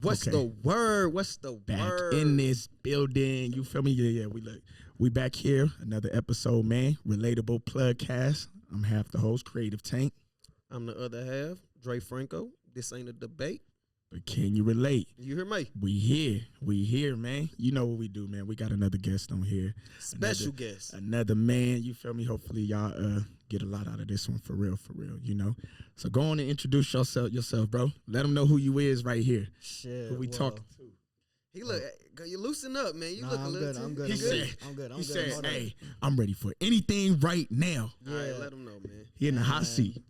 What's the word? What's the Back word? in this building. You feel me? Yeah. We back here. Another episode, man. Relatable Plugcast. I'm half the host, Creative Tank. I'm the other half, Dre Franco. This ain't a debate. But can you relate? You hear me? We here, man. You know what we do, man. We got another guest on here. Special guest. Another man. You feel me? Hopefully y'all get a lot out of this one for real, you know? So go on and introduce yourself, bro. Let them know who you is right here. Shit. Who we talking to. He look, you loosen up, man. You look a little I'm good. He said, I'm good. hey, I'm ready for anything right now. All right, let him know, man. He in the hot seat.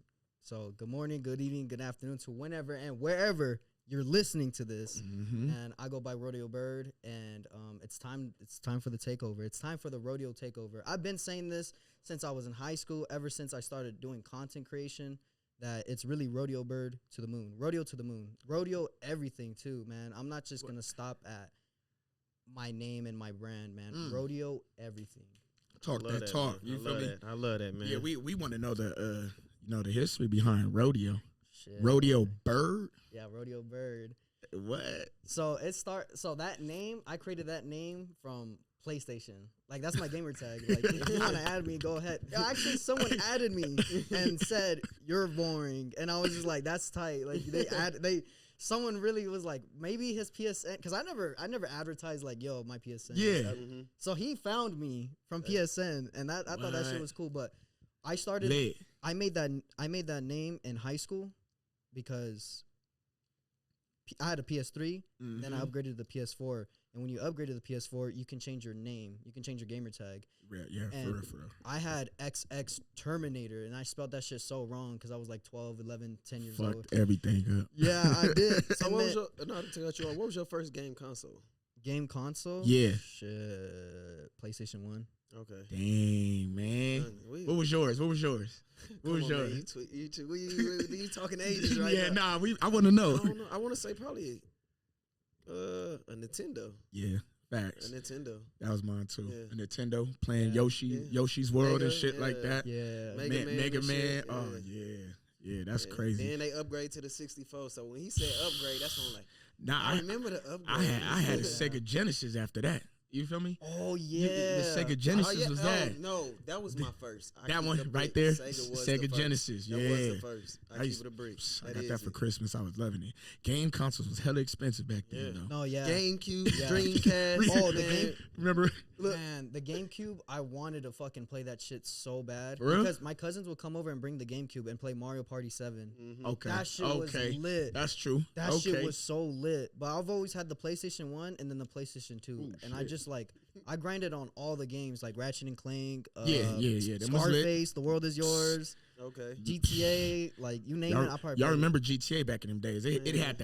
So good morning, good evening, good afternoon to whenever and wherever you're listening to this. Mm-hmm. And I go by Rodeo Bird, and it's time for the takeover. It's time for the Rodeo takeover. I've been saying this since I was in high school, ever since I started doing content creation, that it's really Rodeo Bird to the moon. Rodeo to the moon. Rodeo everything too, man. I'm not just gonna stop at my name and my brand, man. Rodeo everything. Talk that talk. Man. You feel me? I love that, man. Yeah, we want to know the the history behind rodeo. Shit. Rodeo Bird. Yeah, Rodeo Bird. What? So that name, I created that name from PlayStation. Like, that's my gamer tag. Like, if you want to add me, go ahead. Actually, someone added me and said, "You're boring," and I was just like, "That's tight." Like, someone really was like, maybe his PSN, because I never advertised like, "Yo, my PSN." Yeah. So he found me from PSN, and I thought that shit was cool. But I started. Lit. I made that name in high school because I had a PS3, then I upgraded to the PS4. And when you upgrade to the PS4, you can change your name. You can change your gamer tag. Yeah, for real. I had XX Terminator, and I spelled that shit so wrong because I was like 12, 11, 10 years old. Fucked everything up. Yeah, I did. So what was your first game console? Game console? Yeah. Shit. PlayStation 1. Okay. Dang, man. What was yours? Man, you talking ages right yeah, now. I want to know. I don't know. I want to say probably a Nintendo. Yeah, facts. A Nintendo. That was mine too. Yeah. A Nintendo playing Yeah. Yoshi's World and shit like that. Yeah. Mega Mega Man. shit, Oh yeah, that's crazy. Then they upgrade to the 64. So when he said upgrade, that's when I'm like, Nah, I remember the upgrade. I had a Sega Genesis after that. You feel me? Oh, yeah. The Sega Genesis was that. No, that was my first. That one right there, Sega Genesis. Yeah. That was the first. I keep it a brick. I got that for Christmas. I was loving it. Game consoles was hella expensive back then, though. No, yeah. GameCube, Dreamcast. Oh, the game. Remember? Man, the GameCube, I wanted to fucking play that shit so bad. For real? Because my cousins would come over and bring the GameCube and play Mario Party 7. Okay. That shit was lit. That's true. That shit was so lit. But I've always had the PlayStation 1 and then the PlayStation 2. Ooh, and I just I grinded on all the games like Ratchet and Clank, yeah. Scarface, The World Is Yours, Okay. GTA, like you name it. Y'all remember GTA back in them days? It had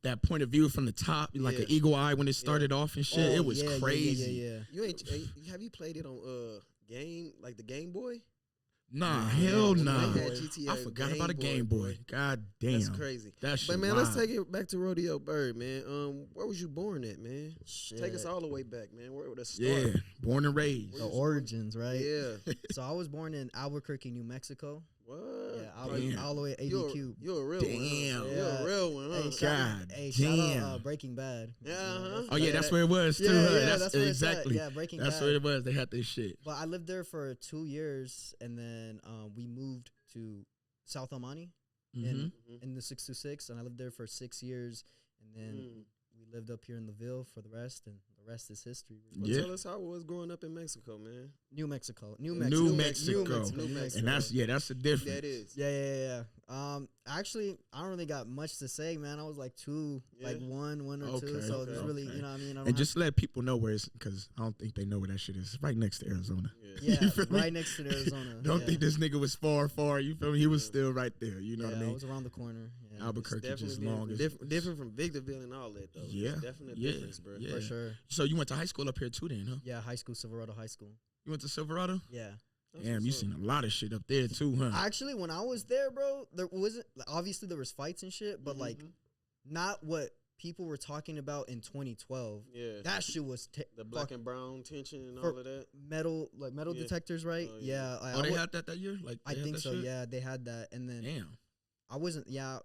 that point of view from the top, like an eagle eye when it started off and shit. It was crazy. Yeah. Have you played it on the Game Boy? Nah, hell nah. GTA, I forgot about a Game Boy. God damn. That's crazy. That shit. But man, let's take it back to Rodeo Bird, man. Where was you born at, man? Shit. Take us all the way back, man. Where would that start? Yeah, born and raised. The origins, right? Yeah. So I was born in Albuquerque, New Mexico. What? Yeah, all the way at AB Cube. You're a real one. Damn. Huh? You're a real one, huh? Shout out Breaking Bad. Yeah, uh-huh. Oh yeah, that's where it was too. Yeah, That's where it's exactly. at. Yeah, Breaking That's Bad. where it was. They had this shit. But I lived there for 2 years, and then we moved to South El Monte in the 626, and I lived there for 6 years, and then we lived up here in the Ville for the rest, and the rest is history. Well, tell us how it was growing up in Mexico, man. New Mexico. And that's the difference. That is. Yeah. Actually, I don't really got much to say, man. I was like one or two. So just really, you know what I mean? And just let people know where it's, because I don't think they know where that shit is. It's right next to Arizona. Yeah, right next to Arizona. Don't think this nigga was far. You feel me? He was still right there. You know what I mean? I was around the corner. Yeah. Albuquerque just long. Different from Victorville and all that, though. Yeah. It's definitely a difference, bro. Yeah. For sure. So you went to high school up here too then, huh? Yeah, high school, Silverado High School. You went to Silverado? Yeah. Damn, you seen a lot of shit up there too, huh? Actually, when I was there, bro, there wasn't, obviously there was fights and shit, but like not what people were talking about in 2012. Yeah. That shit was the black and brown tension and for all of that. Metal detectors, right? Oh, yeah. They had that year? Like I think so. Shit? Yeah, they had that, and then damn, I wasn't. Yeah,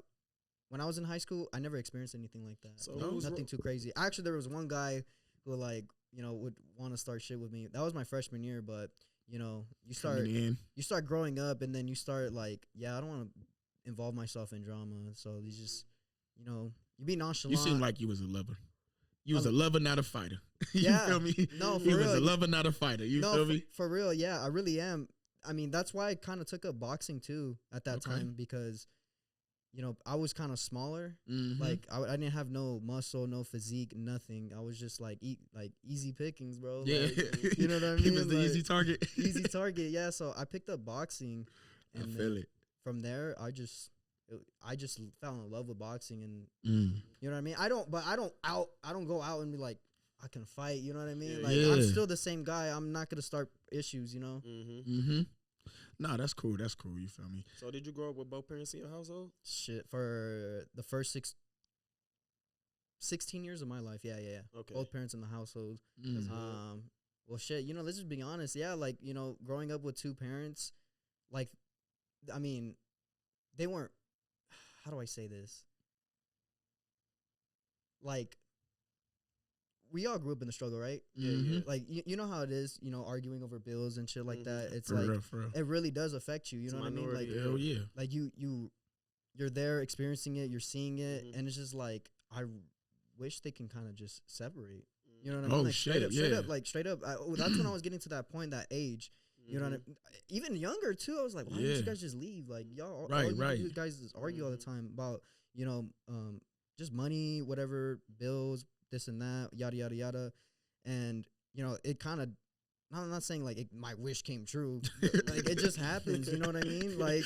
when I was in high school, I never experienced anything like that. So Nothing too crazy. Actually, there was one guy who like, would want to start shit with me. That was my freshman year, but you start growing up, and then you start like, I don't want to involve myself in drama. So you just, you be nonchalant. You seem like you was a lover. You was a lover, not a fighter. You feel me? No, for he real. was a lover, not a fighter. You feel me? For real, yeah, I really am. I mean, that's why I kind of took up boxing too at that time, because I was kind of smaller. Like I didn't have no muscle, no physique, nothing. I was just like easy pickings, bro. Yeah, like, you know what I mean. He was the easy target. Easy target, yeah. So I picked up boxing, and I feel it. From there, I just fell in love with boxing, and you know what I mean. I don't go out and be like, I can fight. You know what I mean? Like I'm still the same guy. I'm not gonna start issues. Nah, that's cool. That's cool. You feel me? So did you grow up with both parents in your household? Shit, for the first 16 years of my life, yeah. Okay. Both parents in the household. Well, shit, let's just be honest. Yeah, like, growing up with two parents, like, I mean, they weren't, how do I say this? Like, we all grew up in the struggle, right? Yeah. Like, you know how it is, arguing over bills and shit like that. It's For like, real, for real. it really does affect you. You know what I mean? Like, hell yeah. Like, you're there experiencing it, you're seeing it, and it's just like, I wish they can kind of just separate. You know what I mean? Oh, like, shit, straight up. That's when I was getting to that point, that age. You know what I mean? Even younger, too. I was like, why don't you guys just leave? Like, y'all, you guys just argue all the time about, just money, whatever, bills, this and that, yada, yada, yada. And, it kind of, I'm not saying like my wish came true. Like it just happens. You know what I mean? Like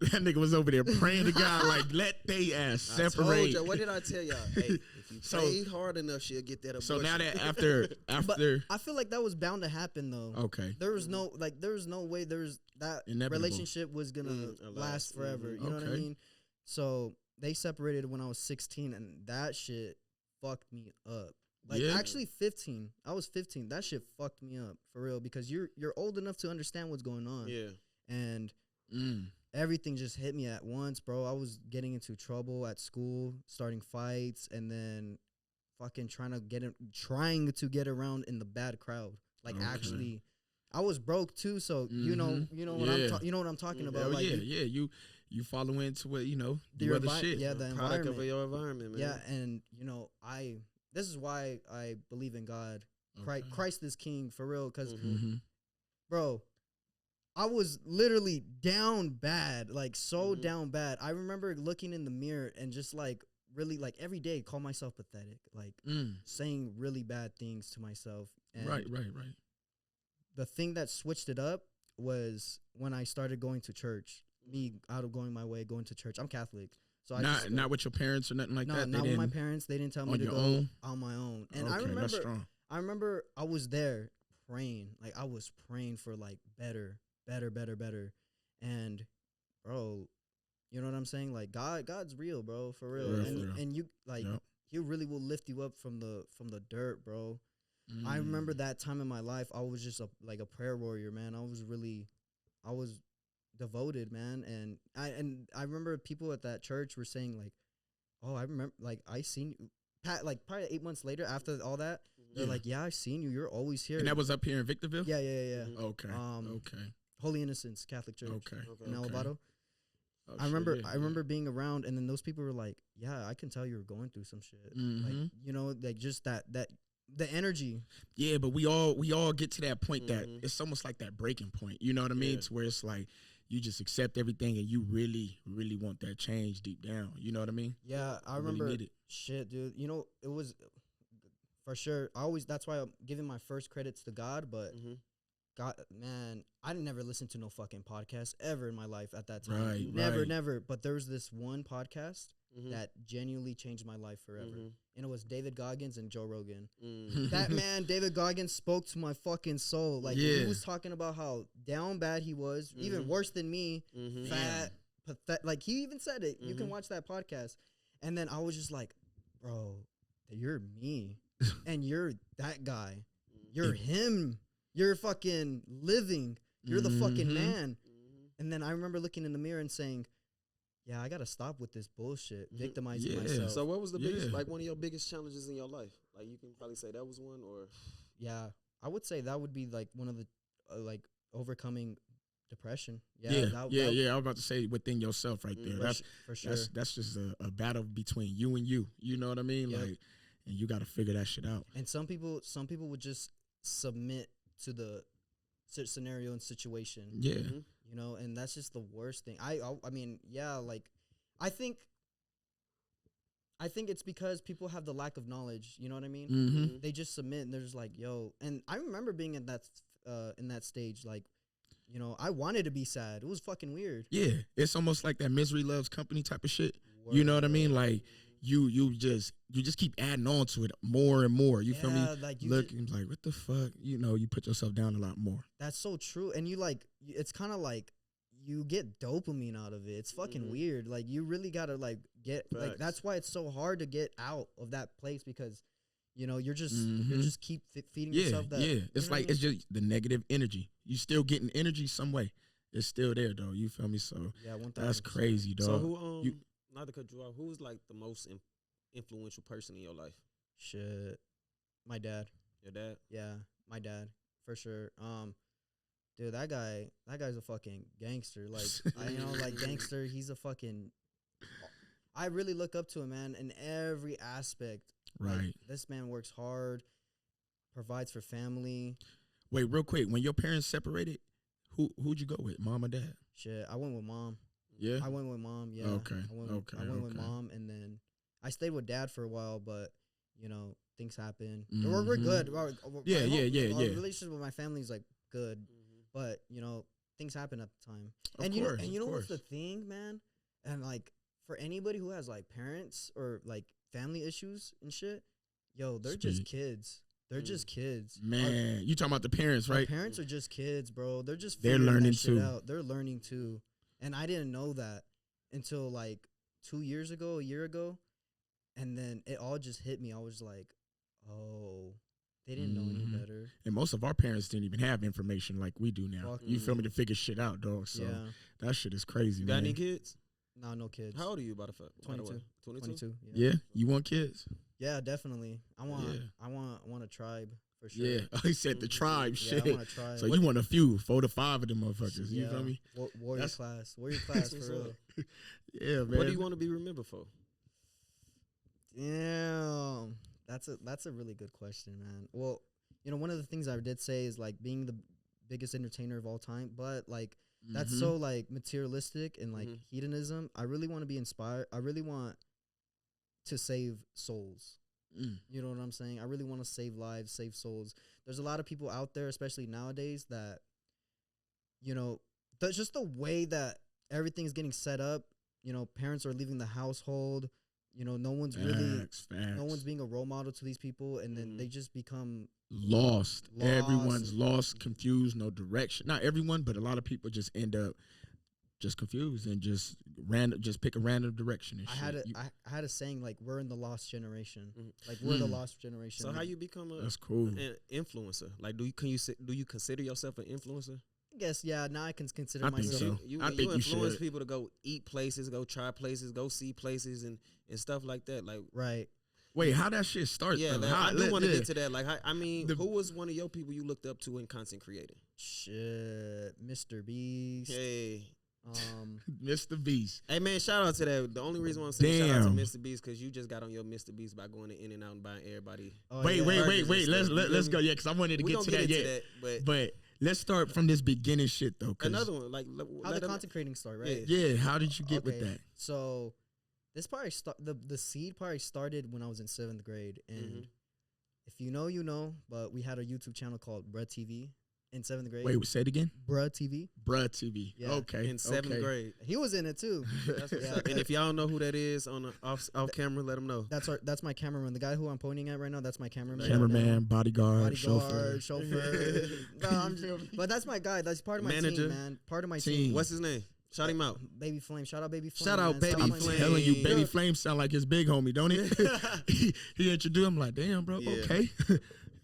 that nigga was over there praying to God, like let they ass separate. What did I tell y'all? Hey, if you pray hard enough, she'll get that abortion. So now that after, but I feel like that was bound to happen though. Okay. There was no way that Inevitable. Relationship was gonna last forever. You know what I mean? So they separated when I was 16, and that shit fucked me up. Like actually 15. I was 15. That shit fucked me up for real, because you're old enough to understand what's going on. Yeah. And everything just hit me at once, bro. I was getting into trouble at school, starting fights, and then fucking trying to get around in the bad crowd. Like actually, I was broke too, so you know what I'm talking about. Hell like you follow into what the other shit. Yeah, the product environment. of your environment, man. Yeah, and this is why I believe in God. Okay. Christ is king for real, because bro, I was literally down bad, like so down bad. I remember looking in the mirror and just like really like every day call myself pathetic, like saying really bad things to myself. And right. The thing that switched it up was when I started going to church. Me out of going my way, going to church. I'm Catholic. So not with your parents or nothing like that. Not with my parents. They didn't tell me to go on my own. And okay, I remember I was there praying. Like I was praying for like better. And bro, you know what I'm saying? Like God's real, bro, for real. And you like he really will lift you up from the dirt, bro. I remember that time in my life, I was just a prayer warrior, man. I was devoted, man. And I remember people at that church were saying like, oh, I remember, like, I seen you, Pat, like probably 8 months later after all that, they're like, yeah, I've seen you. You're always here. And that was up here in Victorville? Yeah. Okay. Okay. Holy Innocents Catholic Church. Okay. In Alabado. Oh, I remember being around, and then those people were like, yeah, I can tell you were going through some shit. Like, like just that the energy. Yeah, but we all get to that point that it's almost like that breaking point. You know what I mean? To where it's like you just accept everything and you really, really want that change deep down. You know what I mean? Yeah, I remember. Really need it. Shit, dude. It was for sure. That's why I'm giving my first credits to God, but God, man, I never listened to no fucking podcast ever in my life at that time. Never. But there was this one podcast that genuinely changed my life forever. And it was David Goggins and Joe Rogan. That man, David Goggins, spoke to my fucking soul. Like, he was talking about how down bad he was, even worse than me, fat, pathetic. Like, he even said it. You can watch that podcast. And then I was just like, bro, you're me. And you're that guy. You're him. You're fucking living. You're the fucking man. And then I remember looking in the mirror and saying, yeah, I gotta stop with this bullshit, Mhm. victimizing Yeah. myself. So what was the biggest, Yeah. like one of your biggest challenges in your life? Like you can probably say that was one, or Yeah, I would say that would be like one of the like overcoming depression. Yeah, Yeah, that, yeah, that, yeah. I was about to say within yourself right there. Mm. for sure. That's just a battle between you and you. You know what I mean? Yep. Like, and you got to figure that shit out. And some people would just submit to the scenario and situation. Yeah. Mhm. You know, and that's just the worst thing. I mean, yeah, like I think it's because people have the lack of knowledge. You know what I mean? Mm-hmm. They just submit and they're just like, yo. And I remember being in that stage, like, you know, I wanted to be sad. It was fucking weird. Yeah, it's almost like that misery loves company type of shit. You know what I mean? Like you just keep adding on to it more and more. You feel me? Like you Looking like what the fuck? You know, you put yourself down a lot more. that's so true. And you like, it's kind of like you get dopamine out of it. It's fucking Mhm. weird. Like you really gotta like get like Facts. that's why it's so hard to get out of that place because, you know, you're just Mhm. keep feeding Yeah, yourself that. yeah. you It's know what I like mean? it's just the negative energy. You still getting energy some way. It's still there though. You feel me? So Yeah, 1,000%. that's crazy, dog. So who You- not to cut you off, who was like the most influential person in your life? Shit, my dad. Your dad? Yeah, my dad for sure. Dude, that guy's a fucking gangster. Like, like gangster. He's a fucking. I really look up to him, man, in every aspect. Like, Right. this man works hard, provides for family. Wait, real quick. When your parents separated, who'd you go with, mom or dad? Shit, I went with mom. Yeah. I went with mom. Yeah. Okay, I went with okay. mom, and then I stayed with dad for a while, but you know things happen. We're Mhm. good. Yeah, My yeah. relationship with my family is like good, but you know things happen at the time. Of And course, you know of what's the course. thing, man? And like for anybody who has like parents or like family issues and shit, yo, they're just Speak. kids. They're just kids. Man, you talking about the parents, Our right? parents are just kids, bro. They're just They're figuring that learning shit too. out. They're learning too. And I didn't know that until like a year ago. And then it all just hit me. I was like, oh, they didn't know any Mhm. better. And most of our parents didn't even have information like we do now. Fuck. You feel me? To figure shit out, dog. So Yeah. that shit is crazy, You got man. any kids? No kids. How old are you, by the way? 22. 22? Yeah, you want kids? Yeah, definitely. I want a tribe for sure. Yeah. Oh, he said the tribe Yeah, shit. I want a tribe. So you want a few, 4 to 5 of them motherfuckers. You Yeah. feel me? Warrior That's- class. Warrior class for What's real. up? Yeah, man. What do you want to be remembered for? Damn. That's a really good question, man. Well, you know, one of the things I did say is like being the biggest entertainer of all time, but like that's Mhm. so like materialistic and like Mhm. hedonism. I really want to be inspired. I really want to save souls. Mm. You know what I'm saying? I really want to save lives, save souls. There's a lot of people out there, especially nowadays, that, you know, that's just the way that everything's getting set up. You know, parents are leaving the household. You know, no one's Facts. no one's being a role model to these people, and then Mhm. they just become Lost. Everyone's Lost. lost, confused, no direction. Not everyone, but a lot of people just end up just confused and just pick a random direction and I shit. had a You- I had a saying like we're in the lost generation. Mhm. Like we're the Mm. lost generation. So how you become That's cool. an influencer? Like, do you consider yourself an influencer? I guess yeah. Now I can consider I think myself. so. You I think you influence should. people to go eat places, go try places, go see places, and stuff like that. Like, Right. Wait, how that shit start? yeah, though? that, How- I do want to yeah. get to that. Like, I mean, The- who was one of your people you looked up to in content creating? Shit, Mr. Beast. Hey, Mr. Beast. hey, man, shout out to that. The only reason why I'm saying shout out to Damn. Mr. Beast because you just got on your Mr. Beast by going to In-N-Out and buying everybody. Oh, Wait. yeah. burgers and Let's stuff, you let's feel go. me? Yeah, because I wanted to We get gonna to get that into yet. that, But let's start from this beginning shit though. 'Cause- another one like How the content creating start, right? Yeah. Yeah, how did you get with Okay, that? So this probably the seed probably started when I was in 7th grade, and Mhm. if you know, you know. But we had a YouTube channel called Bruh TV in 7th grade. Wait, say it again. Bruh TV. Bruh TV. Yeah. Okay. in 7th okay. grade. He was in it too. That's what's Yeah. up. And if y'all know who that is on the off camera, let them know. That's my cameraman. The guy who I'm pointing at right now. That's my cameraman. Cameraman, bodyguard, Bodyguard, chauffeur. chauffeur. No, but that's my guy. That's part of my Manager. team, man. Part of my Team. team. What's his name? Shout him out. Baby Flame? Shout out Baby Flame. Shout out man. Baby Stop I'm playing Flame. telling you, Baby Dude. Flame sound like his big homie, don't he? He introduced him like, damn, bro, Yeah. okay.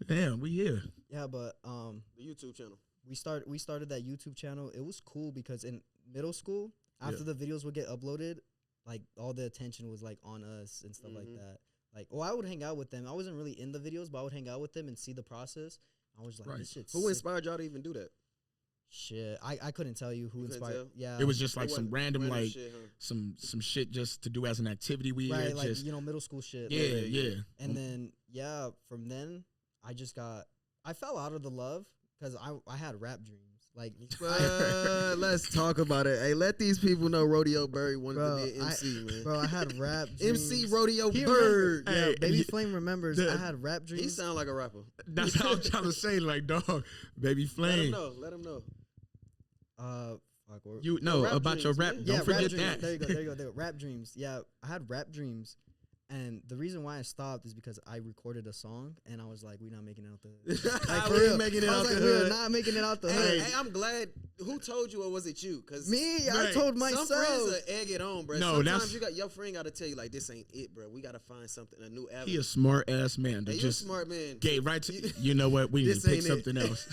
Damn, we here. Yeah, but The YouTube channel. we started that YouTube channel. It was cool because in middle school After the videos would get uploaded, like all the attention was like on us and stuff like that. Like, I would hang out with them. I wasn't really in the videos, but I would hang out with them and see the process. I was like, this shit's Who sick. inspired y'all to even do that? Shit, I couldn't tell you who inspired. Yeah, It was just like some random like shit, huh? some shit just to do as an activity. right, like just middle school shit. yeah. And then from then I fell out of the love because I had rap dreams. Like, let's talk about it. Hey, let these people know Rodeo Bird wanted to be an MC, man. Bro, I had rap dreams. MC Rodeo He Bird. remember- Hey, yeah, Baby Flame remembers. the- I had rap dreams. He sound like a rapper. That's how I'm trying to say. Like, dog, Baby Let him Flame. know. Let him know. Fuck, what- You know rap about your dreams, rap. man. Don't rap forget dreams. that. There you go. Rap dreams. Yeah, I had rap dreams. And the reason why I stopped is because I recorded a song and I was like, we're not making it out the hood. Like, for We ain't real. making it I out was the like, hood. we're not making it out the Hey, hood. I'm glad. Who told you, or was it you? Cause Me, I Right. told myself. some friends will egg it on, bro. No, Sometimes that's- your friend got to tell you like, this ain't it, bro. We got to find something, a new avenue. He a smart ass man. To Hey, you a just smart man. gave right to you know what? We need This to pick ain't it. something else.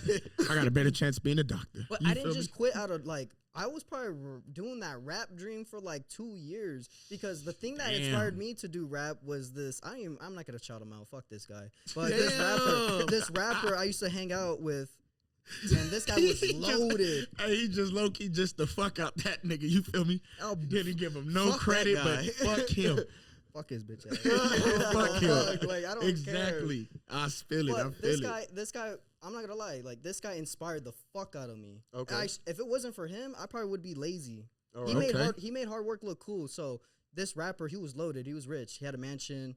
I got a better chance being a doctor. But You I didn't feel just me? quit out of like, I was probably doing that rap dream for like 2 years because the thing that Damn. inspired me to do rap was this. I'm not gonna shout him out. Fuck this guy. But Damn. this rapper I used to hang out with, and this guy was loaded. He just low key just the fuck out that nigga. You feel me? Oh, Didn't give him no Fuck that credit, guy. but fuck him. fuck his bitch ass. Fuck him. Like, I don't Exactly. I feel it. I But feel it. this guy, I'm not gonna lie. Like, this guy inspired the fuck out of me. Okay. If it wasn't for him, I probably would be lazy. All He right. made he made hard work look cool. So this rapper, he was loaded. He was rich. He had a mansion,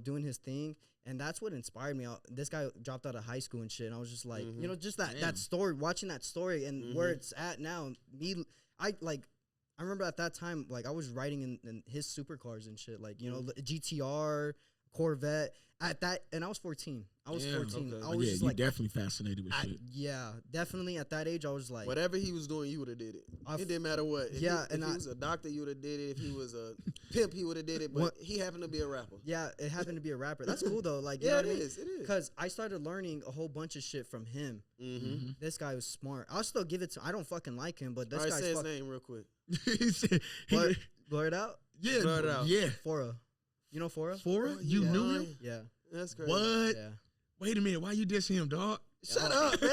doing his thing. And that's what inspired me. This guy dropped out of high school and shit. And I was just like, just Damn. that story, watching that story and where it's at now. I remember at that time, like, I was riding in his supercars and shit, like, GTR, Corvette. And I was 14. I was Damn. 14. Okay. I But was yeah, just you like, definitely fascinated with shit. yeah, definitely at that age, I was like, Whatever he was doing, you would have did it. It didn't matter what. If Yeah, he, and if I- he was a doctor, you would have did it. If he was a pimp, he would have did it. But he happened to be a rapper. yeah, it happened to be a rapper. That's cool though. Like, you Yeah, know it what I mean? is. It is. Because I started learning a whole bunch of shit from him. Mm-hmm. This guy was smart. I'll still give it to. I don't fucking like him, but this All right, guy's say his fucking. name real quick. He said, Blur it out. yeah, blur it out. yeah. Phora. You know Phora? Phora? Oh, You yeah. knew him? Yeah. That's crazy. What? Yeah. Wait a minute. Why you dissing him, dog? Shut up, man.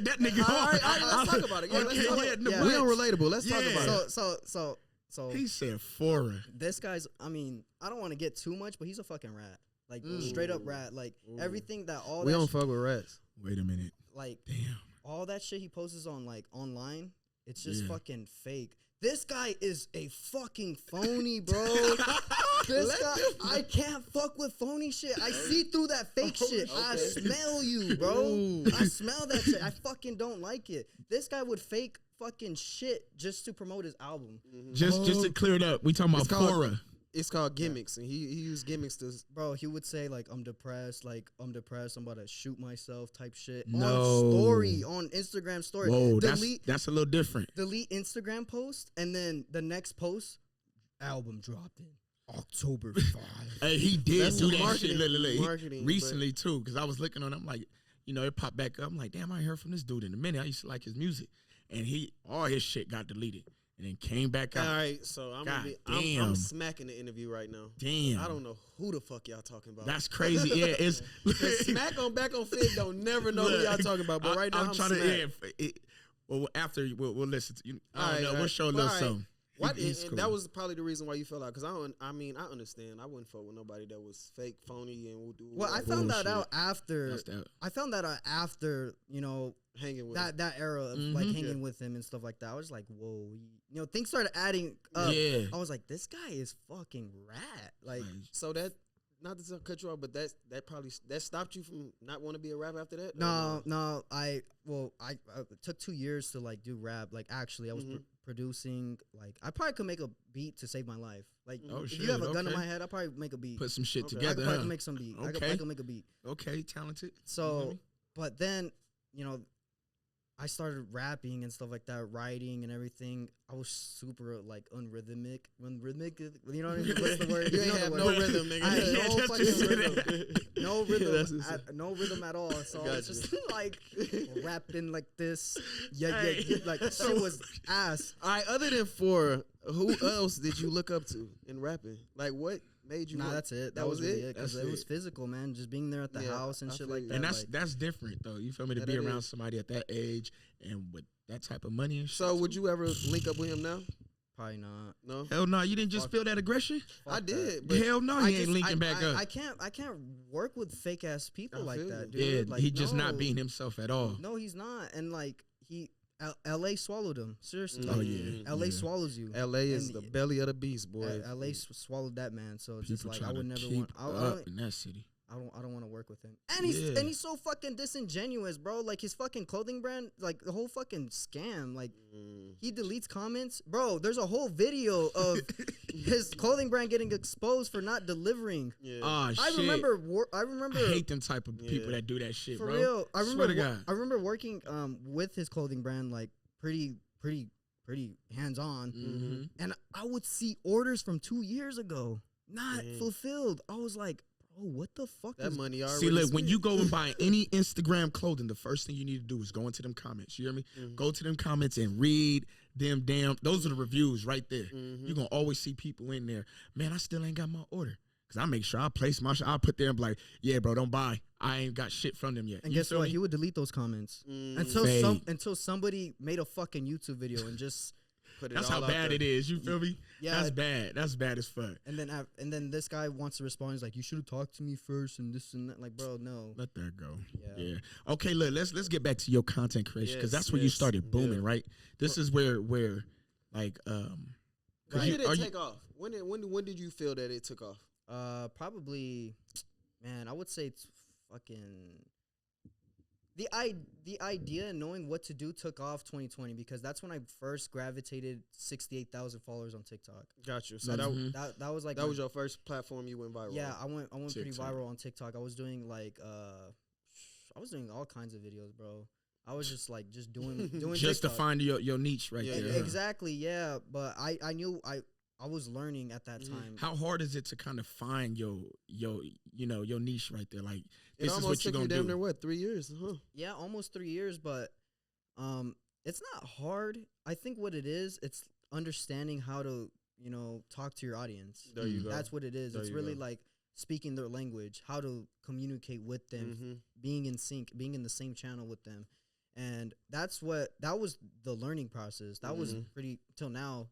That nigga. All right, let's talk about it. Yeah, let's talk about it. Yeah. We on relatable. Let's talk Yeah. about it. So He said Phora. this guy's. I mean, I don't want to get too much, but he's a fucking rat. Like, Ooh. straight up rat. Like, Ooh. everything that all We that don't fuck with rats. Wait a minute. like Damn. all that shit he posts on like online, it's just Yeah. fucking fake. This guy is a fucking phony, bro. This guy, I can't fuck with phony shit. I see through that fake shit. I Okay. smell you, bro. Ooh. I smell that shit. I fucking don't like it. This guy would fake fucking shit just to promote his album. Just to clear it up, we talking about It's called- Phora. It's called gimmicks, and he used gimmicks to. Bro, he would say like, I'm depressed, I'm about to shoot myself type shit. No. On story, on Instagram story. Whoa, delete that's a little different. Instagram post, and then the next post, album dropped in October 5. Hey, he did That's do that marketing, shit. Look, he- marketing, but- recently too, because I was looking on. I'm like, it popped back up. I'm like, damn, I ain't heard from this dude in a minute. I used to like his music, and all his shit got deleted, and then came back All out. right, so I'm God gonna be. damn. I'm smacking the interview right now. Damn, I don't know who the fuck y'all talking about. That's crazy. Yeah, it's Smack on back on Fig don't never know who y'all talking about. But right now I'm trying smack. well, after we'll listen to you. I don't All know. right, We'll show a all little right. something. What, He's and cool. that was probably the reason why you fell out. Because I understand. I wouldn't fuck with nobody that was fake, phony, and would do. Well, I whatever. found that Bullshit. out after. That's that. I found that out after, hanging with that era of like Mhm. hanging with him and stuff like that. I was like, whoa, things started adding up. Yeah. I was like, this guy is fucking rat. Like, So that, not to cut you off, but that probably stopped you from not want to be a rapper after that. no, I took 2 years to like do rap. Like, actually, I was producing. Like, I probably could make a beat to save my life. Like, Oh, if shit, you have a gun in okay. my head, I'll probably make a beat. Put some shit Okay. I together. could probably Huh? make some beat. I Okay. could make a beat. Okay, talented. So, but then, I started rapping and stuff like that, writing and everything. I was super like unrhythmic. You know what I mean? What's the word? You ain't know have the no word. rhythm, nigga. I had Yeah, no that's fucking just it. rhythm. no rhythm, no rhythm at all. So it's just like rapping like this. Yeah, like shit was ass. All right, other than Phora, who else did you look up to in rapping? Like, what made you? Nah, that's it. That was really it. Because it was physical, man. Just being there at the house and shit like that. And that's different, though. You feel me? To be around somebody at that age and with that type of money and shit. So, would you ever link up with him now? Probably not. No. Hell no. You didn't just feel that aggression? I did. But hell no, he ain't linking back up. I can't work with fake ass people like that, dude. Yeah, like, he just not being himself at all. No, he's not. And like L.A. swallowed him. Seriously. Oh yeah. L.A. swallows you. L.A. is the belly of the beast, boy. L.A. swallowed that man. So it's People just like I would never want. Up in that city. I don't want to work with him. And he's so fucking disingenuous, bro. Like his fucking clothing brand, like the whole fucking scam. Like he deletes comments, bro. There's a whole video of his clothing brand getting exposed for not delivering. Yeah. Oh shit. I remember. I hate them type of people that do that shit, for bro. real. I Swear to God. I remember working with his clothing brand, like pretty hands on, and I would see orders from 2 years ago not fulfilled. I was like, what the fuck? That money already. See, look, when you go and buy any Instagram clothing, the first thing you need to do is go into them comments. You hear me? Go to them comments and read them damn. Those are the reviews right there. You're going to always see people in there. Man, I still ain't got my order. Because I make sure I place my shit. I'll put there and be like, yeah, bro, don't buy. I ain't got shit from them yet. And guess what? He would delete those comments until somebody made a fucking YouTube video and just put it That's all how bad it is. You feel me? Yeah. That's bad. That's bad as fuck. And then this guy wants to respond. He's like, you should have talked to me first and this and that. Like, bro, no. Let that go. Yeah. Okay, look, let's get back to your content creation because that's where you started booming, right? This is where like when did it take off? When did you feel that it took off? Probably, man, I would say it's fucking. The idea and knowing what to do took off 2020 because that's when I first gravitated 68,000 followers on TikTok. Got you. So that was like that was your first platform you went viral. Yeah, I went pretty viral on TikTok. I was doing like I was doing all kinds of videos, bro. I was just doing just TikTok. to find your niche right there. Exactly, yeah. But I knew I was learning at that time. How hard is it to kind of find your niche right there? Like this is what you're gonna do. Damn near what 3 years? Huh? Yeah, almost 3 years. But it's not hard. I think what it is, it's understanding how to talk to your audience. There you go. That's what it is. It's really like speaking their language, how to communicate with them, being in sync, being in the same channel with them. And that was the learning process. That was pretty till now,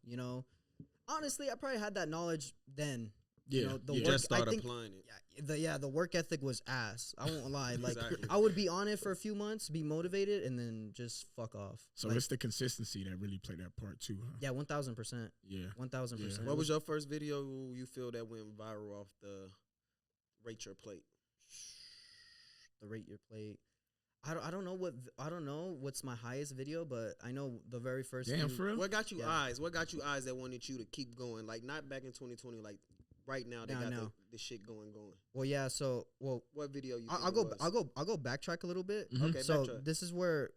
Honestly, I probably had that knowledge then. Yeah, the you work, just started applying it. The work ethic was ass. I won't lie. Like Exactly. I would be on it for a few months, be motivated, and then just fuck off. So it's the consistency that really played that part too, huh? Yeah, 1,000%. Yeah, 1,000%. What was your first video you feel that went viral off the Rate Your Plate? The Rate Your Plate. I don't know what's my highest video, but I know the very first. Damn, for real? What got you eyes? What got you eyes that wanted you to keep going? Like not back in 2020, like right now they got the shit going. Well, yeah. So, what video you? I'll go backtrack a little bit. Okay. So backtrack. this is where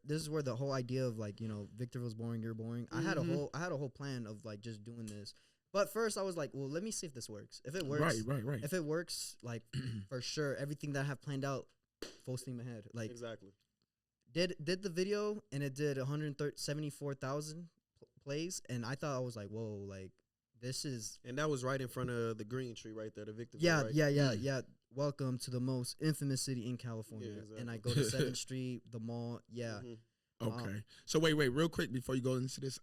the whole idea of like Victorville's boring, you're boring. I had a whole plan of like just doing this. But first, I was like, well, let me see if this works. If it works, right. If it works, like for sure, everything that I have planned out, full steam ahead. Like exactly. Did the video and it did 174,000 plays, and I thought I was like, whoa, like this is. And that was right in front of the green tree right there, the Victorville. Yeah, right? Yeah. Welcome to the most infamous city in California. Yeah, exactly. And I go to 7th Street, the mall. Yeah. Okay. So wait, real quick before you go into this,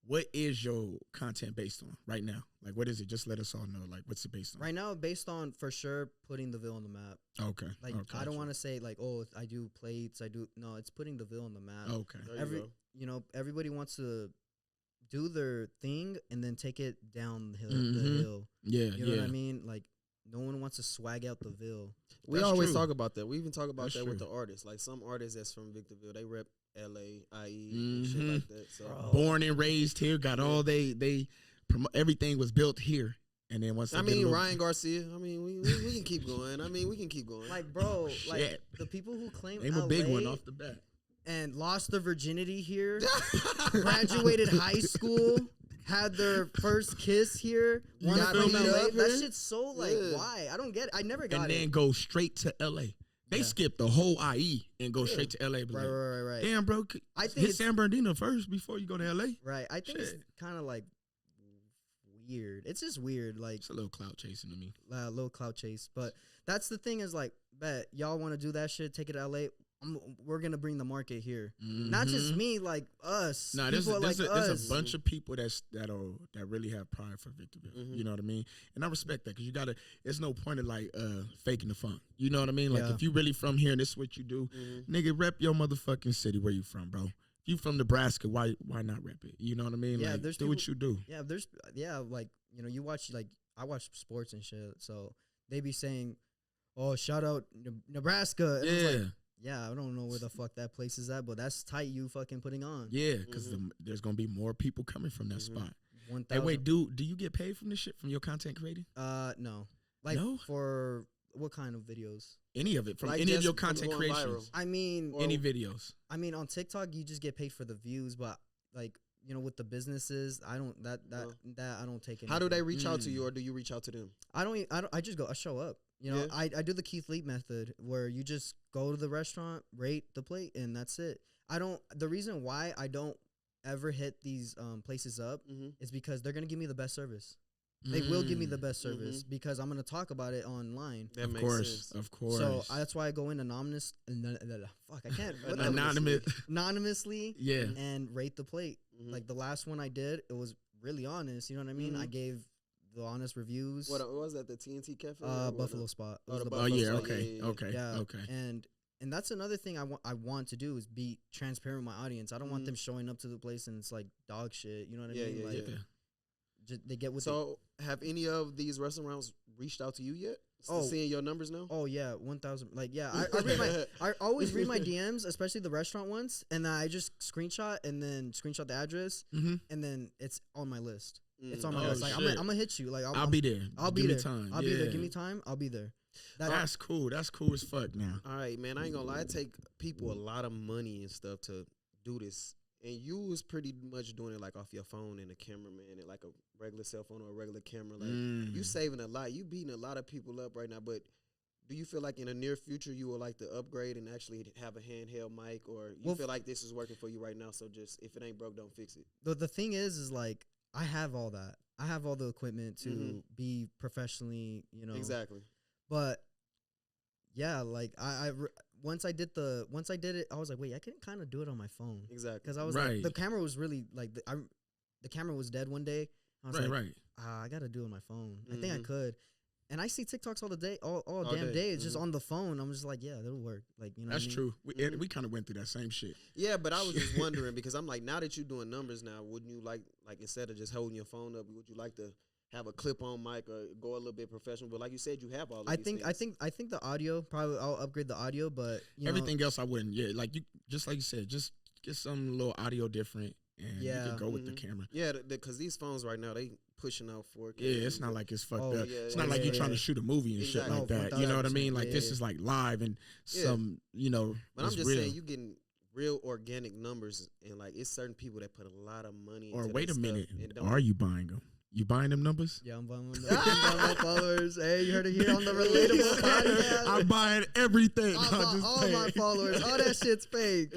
what is your content based on right now? Like, what is it? Just let us all know. Like, what's it based on? Right now, based on, for sure, putting the Ville on the map. Okay. Like, I don't want to say, like, oh, I do plates. No, it's putting the Ville on the map. Okay. Everybody wants to do their thing and then take it down the hill. Yeah, You know what I mean? Like, no one wants to swag out the Ville. We always talk about that. We even talk about that with the artists. Like, some artists that's from Victorville, they rep LA, IE, shit like that. So born and raised here, got all they everything was built here. And then once Ryan Garcia, we can keep going. We can keep going. Like, bro, like the people who claim name LA a big one off the bat and lost their virginity here, graduated high school, had their first kiss here. One got from beat LA. up That here? shit's so like, why? I don't get it. I never got And then it. go straight to LA. They skip the whole IE and go straight to LA. Right. Damn, bro. I think hit San Bernardino first before you go to LA. Right. I think it's kind of like weird. It's just weird. Like It's a little clout chasing to me. A little clout chase. But that's the thing is like, bet y'all want to do that shit, take it to LA. We're gonna bring the market here, not just me, like us. Nah, there's a bunch of people that really have pride for Victorville. You know what I mean? And I respect that because you gotta. There's no point of like faking the funk. You know what I mean? Like if you really from here and this is what you do, nigga, rep your motherfucking city where you from, bro. If you from Nebraska, why not rep it? You know what I mean? Yeah, like, there's do what you do. Yeah, like you watch like I watch sports and shit, so they be saying, "Oh, shout out Nebraska." And it's like, yeah, I don't know where the fuck that place is at, but that's tight you fucking putting on. Yeah, because there's going to be more people coming from that spot. 1,000. Hey, wait, do you get paid from this shit, from your content creating? No. Like, for what kind of videos? Any of it, from like any of your content creations. I mean, any videos. I mean, on TikTok, you just get paid for the views, but like, with the businesses, I don't, that I don't take it. How do they reach out to you, or do you reach out to them? I just go, I show up. I do the Keith Lee method where you just go to the restaurant, rate the plate, and that's it. The reason why I don't ever hit these places up is because they're going to give me the best service. They will give me the best service because I'm going to talk about it online. That makes sense. Of course. So that's why I go in I can't. Anonymously. Yeah. And rate the plate. Like the last one I did, it was really honest. You know what I mean? I gave the honest reviews. What was that? The TNT Cafe? Buffalo Spot. Okay. And that's another thing I want to do is be transparent with my audience. I don't want them showing up to the place and it's like dog shit. You know what I mean? They get with. So have any of these restaurants reached out to you yet? Seeing your numbers now? Oh yeah, 1,000. Like I always read my DMs, especially the restaurant ones, and then I just screenshot the address, and then it's on my list. It's on my list. Like I'm gonna hit you. Like I'll be there. I'll be Give there. me time. I'll be there. Give me time. I'll be there. That's cool. That's cool as fuck. Now. All right, man. I ain't gonna lie. It take people a lot of money and stuff to do this. And you was pretty much doing it like off your phone and a cameraman and like a regular cell phone or a regular camera. Like you saving a lot. You beating a lot of people up right now. But do you feel like in the near future you would like to upgrade and actually have a handheld mic, or you feel like this is working for you right now? So just if it ain't broke, don't fix it. The thing is like I have all that. I have all the equipment to be professionally, Exactly. But yeah, like once I did it, I was like, wait, I can kind of do it on my phone. Exactly. Because I was like, the camera was really like the camera was dead one day. I was like, I gotta do it on my phone. I think I could. And I see TikToks all damn day. It's just on the phone. I'm just like, yeah, that'll work. Like, That's what I true. We kind of went through that same shit. Yeah, but I was just wondering because I'm like, now that you're doing numbers now, wouldn't you like instead of just holding your phone up, would you like to have a clip-on mic or go a little bit professional? But like you said, you have all of these things. I think the audio, probably I'll upgrade the audio, but everything else I wouldn't. Yeah, like you said, just get some little audio different and you can go with the camera. Yeah, because these phones right now, they pushing out 4K. Yeah, it's not like it's fucked up. Yeah, it's not like you're trying to shoot a movie and shit like that. You know what I mean? Like this is like live and some, But I'm just real. saying, you getting real organic numbers, and like it's certain people that put a lot of money into wait a this minute, stuff are you buying them? You buying them numbers? Yeah, I'm buying my followers. Hey, you heard it here on the Relatable podcast. I'm buying everything. All my followers. All that shit's fake.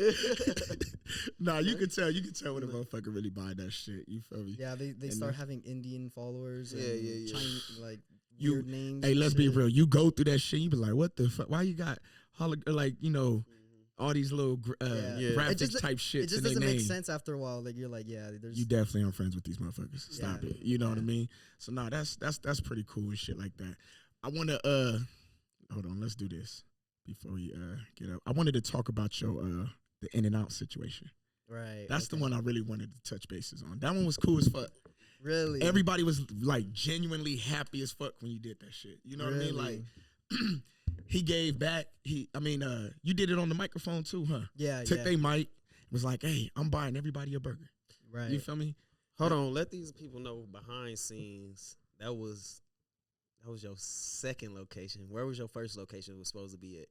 Nah, you can tell when a motherfucker really buying that shit. You feel me? Yeah, they start having Indian followers. Yeah. Chinese, like weird names. Hey, let's be real. You go through that shit, you be like, what the fuck? Why you got all these little graphics type shit? It just doesn't make sense after a while. Like you're like, there's you definitely aren't friends with these motherfuckers. Stop it. You know what I mean? So that's pretty cool and shit like that. I wanna hold on, let's do this before we get up. I wanted to talk about your the In-N-Out situation. Right. That's the one I really wanted to touch bases on. That one was cool as fuck. Really? Everybody was like genuinely happy as fuck when you did that shit. You know what I mean? Like he gave back. You did it on the microphone too, huh? Yeah. Took their mic, was like, hey, I'm buying everybody a burger. Right. You feel me? Hold on, let these people know behind scenes. That was your second location. Where was your first location was supposed to be at?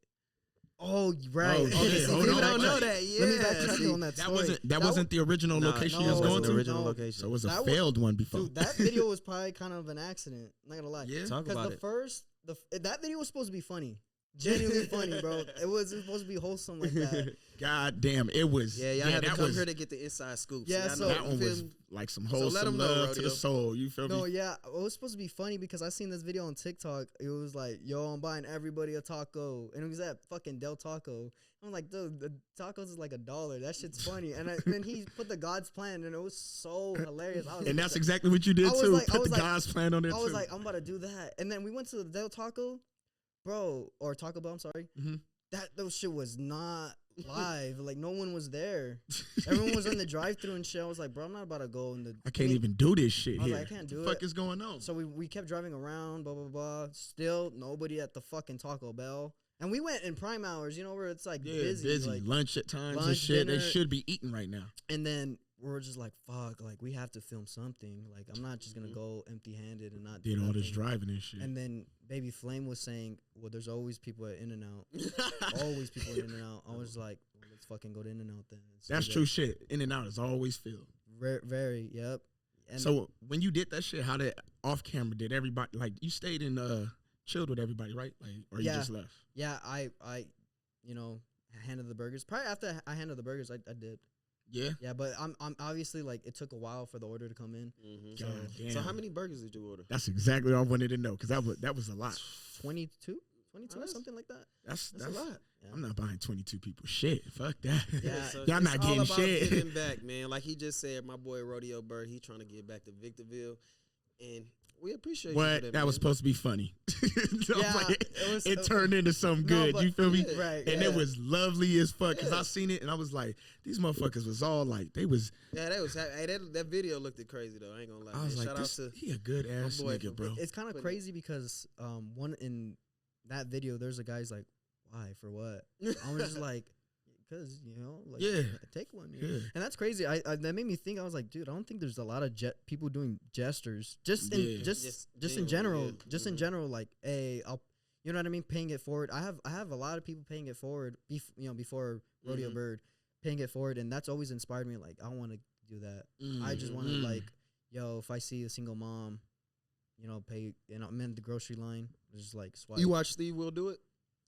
Oh, right. Oh, Okay, shit. see, Hold people on, don't know backtrack. that. Yeah. Let me backtrack on that story. That wasn't the original location you no, was it going wasn't to. the original No. location. So it was a That was- failed one before. Dude, that video was probably kind of an accident. I'm not gonna lie. Yeah. Talk Because about the it. first, that video was supposed to be funny. Genuinely funny, bro. It wasn't supposed to be wholesome like that. God damn, it was. Yeah, y'all had to that come was, here to get the inside scoops. Yeah, Y'all so- know, that you one feel was me? like some So let wholesome 'em know, love to the Rodeo. soul. You feel No, me? yeah, it was supposed to be funny because I seen this video on TikTok. It was like, yo, I'm buying everybody a taco. And it was at fucking Del Taco. I'm like, dude, the tacos is like $1. That shit's funny. And then he put the God's plan, and it was so hilarious. I was And like, that's exactly what you did I was too. like- I Put was the like- God's plan on there I too. was like, I'm about to do that. And then we went to the Del Taco, bro, or Taco Bell, I'm sorry. Mhm. Those shit was not live. Like, no one was there. Everyone was in the drive-thru and shit. I was like, bro, I'm not about to go in the. I can't even do this shit I was here. like, I can't do the it. fuck is going on? So we kept driving around, blah, blah, blah. Still nobody at the fucking Taco Bell. And we went in prime hours, you know, where it's like busy. Like, lunch at times and lunch, shit. They dinner. should be eating right now. and then we're just like, fuck, like, we have to film something. Like, I'm not just going to go empty-handed and not do Did all this nothing. driving and shit. And then Baby Flame was saying, well, there's always people at In-N-Out. Always people at In-N-Out. I was like, well, let's fucking go to In-N-Out then. So That's that- true shit. In and out is always filled. Very, yep. And So when you did that shit, how did off camera did everybody like you stayed in chilled with everybody, right? Like or you Yeah. just left? yeah, I, you know, handed the burgers. Probably after I handed the burgers, I did. Yeah. Yeah, but I'm obviously like it took a while for the order to come in. Mhm. God damn. So how many burgers did you order? That's exactly what I wanted to know because that was a lot. 22 or That's- something like that. That's That's a lot. Yeah. I'm not buying 22 people shit. Fuck that. Yeah. So Y'all it's not all getting about shit. giving back, man. Like he just said, my boy Rodeo Bird, he trying to get back to Victorville, and we appreciate you What? for that. That was man. supposed to be funny. So Yeah, like, it was- it turned into something good. but- You feel me? yeah, Right. And yeah. it was lovely as fuck because Yeah. I seen it and I was like, these motherfuckers was all like, they was. Yeah, that was. Hey, that video looked crazy though. I ain't gonna lie. I was man. like, Shout this, out to. he a good ass boy nigga, for- bro. It's kind of Put it- crazy because one in that video, there's a guy's like, why for what? I was just like, because like, Yeah. take one. Yeah. And that's crazy. I that made me think. I was like, dude, I don't think there's a lot of people doing gestures. Just in Yeah. just Just in general, genuine, yeah. just in Mhm. general. Like, hey, I'll, you know what I mean? Paying it forward. I have a lot of people paying it forward. Before Rodeo Mhm. Bird, paying it forward, and that's always inspired me. Like, I want to do that. I just want to Mm. like, yo, if I see a single mom, pay, and I'm in the grocery line, just like swipe. You watch Steve Will Do It?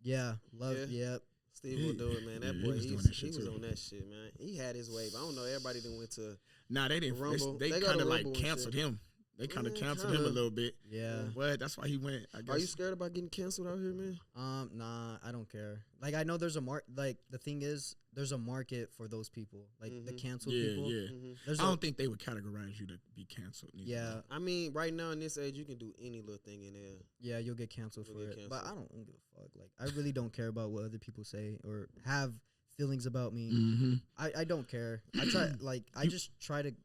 Yeah, love. Yeah. Yep. Steve Yeah. will do it, man. That Yeah, he boy, was he doing was, that shit he was too. on that shit, man. He had his wave. I don't know. Everybody done went to. Nah, they didn't. Rumble. They They go kind to of like Rumble and canceled shit. him. They kind of Yeah, canceled him a kinda. little bit. Yeah. But that's why he went. I guess. Are you scared about getting canceled out here, man? Nah, I don't care. Like, I know there's a like the thing is there's a market for those people, like the Mhm. canceled Yeah, people. yeah. Mhm. There's I a- don't think they would categorize you to be canceled. neither. yeah, I mean, right now in this age, you can do any little thing in there. yeah, you'll get canceled You'll for get it. But I canceled. don't give a fuck. Like, I really don't care about what other people say or have feelings about me. Mm-hmm. I don't care. I try like I just try to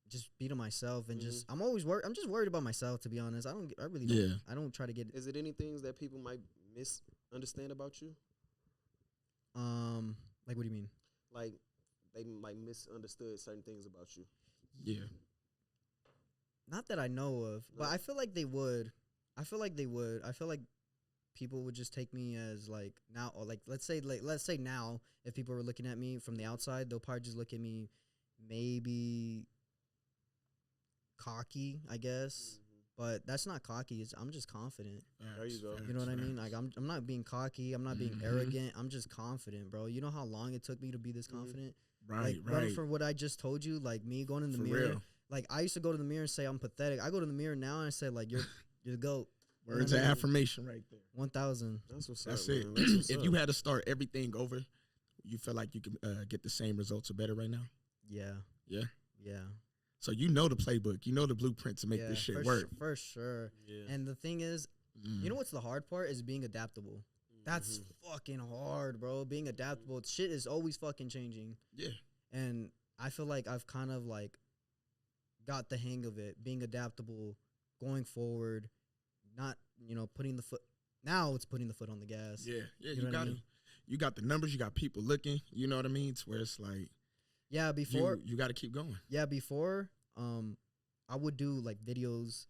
just be to myself and just I'm always worried. I'm just worried about myself, to be honest. I really don't. Yeah. I don't try to get Is it any things that people might misunderstand about you? like, what do you mean? Like they like misunderstood certain things about you. Yeah. Not that I know of, but No. I feel like they would. I feel like people would just take me as like now, or like let's say now, if people were looking at me from the outside, they'll probably just look at me maybe cocky, I guess. But that's not cocky. I'm just confident. There you go. You know what I mean? Like I'm not being cocky. I'm not being Mhm. arrogant. I'm just confident, bro. You know how long it took me to be this confident? Right, Like, running right. from what I just told you, like me going in the For mirror. real. Like, I used to go to the mirror and say I'm pathetic. I go to the mirror now and I say, like, you're the GOAT. Words of affirmation right there. 1,000. That's what's That's up. it. Man. That's what's If up. you had to start everything over, you feel like you can get the same results or better right now? Yeah. Yeah. Yeah. So you know the playbook. You know the blueprint to make yeah, this shit for work. for sure. yeah. And the thing is, Mm. you know what's the hard part is being adaptable. That's Mhm. fucking hard, bro. Being adaptable. Shit is always fucking changing. Yeah. And I feel like I've kind of like got the hang of it, being adaptable, going forward, not, putting the foot. Now it's putting the foot on the gas. Yeah. Yeah. You You, know what I got it. mean? You got the numbers. You got people looking. You know what I mean? It's where it's like Yeah, before you got to keep going. before I would do like videos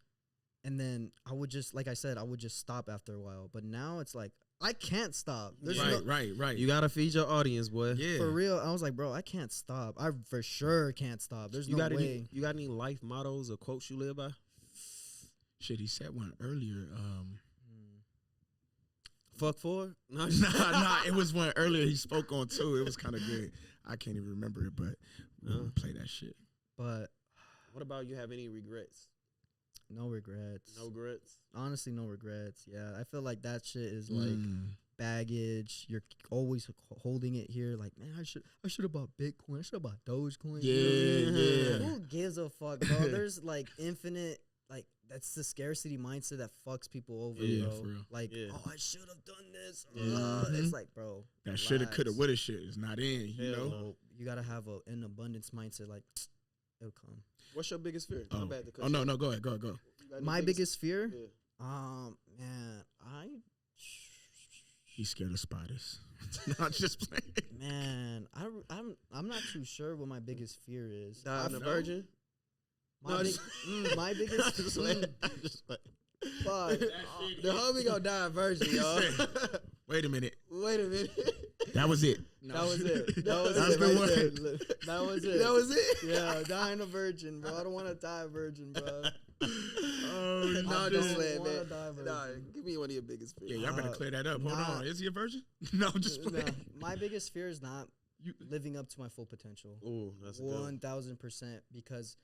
and then I would just, like I said, I would just stop after a while. But now it's like I can't stop. There's Right. You gotta feed your audience, boy. Yeah. For real, I was like, bro, I can't stop. I for sure can't stop. There's You no got way. you got any life mottos or quotes you live by? Shit, he said one earlier. Fuck for? No, Nah, it was one earlier he spoke on too. It was kind of good. I can't even remember it, but we'll play that shit. But What about you have any regrets? no regrets. No regrets. Honestly, no regrets. Yeah, I feel like that shit is like baggage. You're always holding it here. Like, man, I should have bought Bitcoin. I should have bought Dogecoin. Yeah. Who gives a fuck, bro? There's like infinite. Like, that's the scarcity mindset that fucks people over, bro. For real. Like, Yeah. oh, I should have done this. Mhm. It's like, bro, That shoulda, relax. coulda, woulda shit is not in. You Hell know. no. You gotta have an abundance mindset. Like, it'll come. What's your biggest fear? My bad to cut Oh you no, off. no. Go ahead. You got any My biggest fear, Yeah. man, He's scared of spiders. Not just playing. man, I'm not too sure what my biggest fear is. Dying a virgin? My, my biggest Just fuck. The homie gonna die a virgin, y'all. Wait a minute. Wait a minute. That was it. That was it. That was That's it. the Right one. there. That was it. That was it? Yeah, dying a virgin, bro. I don't want to die a virgin, bro. Oh, No, I just don't playing, wanna man. die a virgin. Nah, give me one of your biggest fears. Yeah, y'all better clear that up. Hold nah. on. Is he a virgin? No, I'm just Nah, playing. my biggest fear is not You- living up to my full potential. Ooh, that's a good one. 1,000%. Because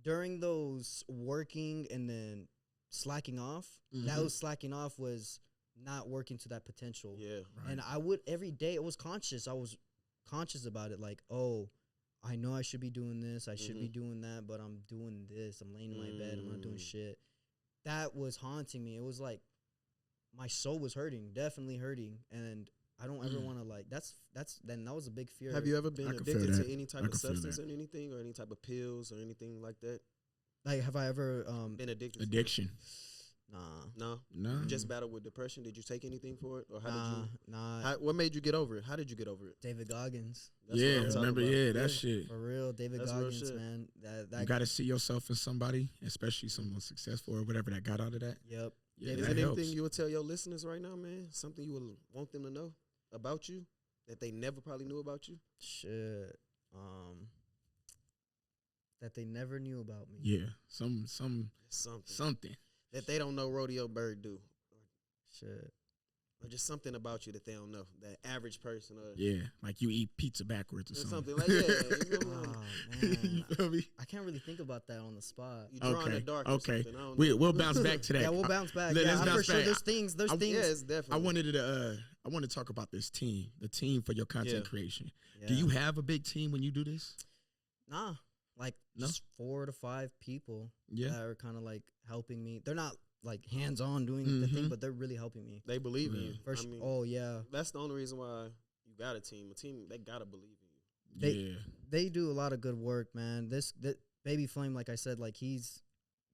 during those working and then slacking off, that was slacking off was not working to that potential. Yeah. Right. And I would every day, it was conscious. I was conscious about it. Like, oh, I know I should be doing this. I should be doing that, but I'm doing this. I'm laying in my bed. I'm not doing shit. That was haunting me. It was like my soul was hurting, definitely hurting. And I don't ever want to like, that was a big fear. Have you ever been I can feel addicted that. to any type I of can feel substance that. or anything, or any type of pills or anything like that? Like, have I ever, Been addicted to Addiction. nah, No. No. You just battled with depression. Did you take anything for it? Or how did you? nah. What made you get over it? How did you get over it? David Goggins. That's what Yeah, I'm talking remember? about. Yeah, that shit. For real, David That's real Goggins, shit. man. You That got to see yourself in somebody, especially someone successful or whatever that got out of that. Yep. Yeah, Is that there anything helps. you would tell your listeners right now, man? Something you would want them to know about you that they never probably knew about you? Shit. That they never knew about me. Yeah, something Something that they don't know Rodeo Bird do. Shit. Or just something about you that they don't know. That average person or Yeah, like you eat pizza backwards or something something. like that. You know, Oh, man. You feel me? I can't really think about that on the spot. you draw in the dark or Okay. something. I don't know. We'll bounce back to that. Yeah, we'll bounce back. Let's Yeah, I'm bounce for sure back. there's things. There's things. Yeah, it's definitely. I wanted to talk about this team, the team for your content Yeah. creation. Yeah. Do you have a big team when you do this? Nah. Like, No? just 4 to 5 people Yeah. that are kind of like helping me. They're not like hands on doing the thing, but they're really helping me. They believe in you. First, I mean, oh, yeah. that's the only reason why you got a team. A team, they gotta believe in you. They- yeah. They do a lot of good work, man. That Baby Flame, like I said, like he's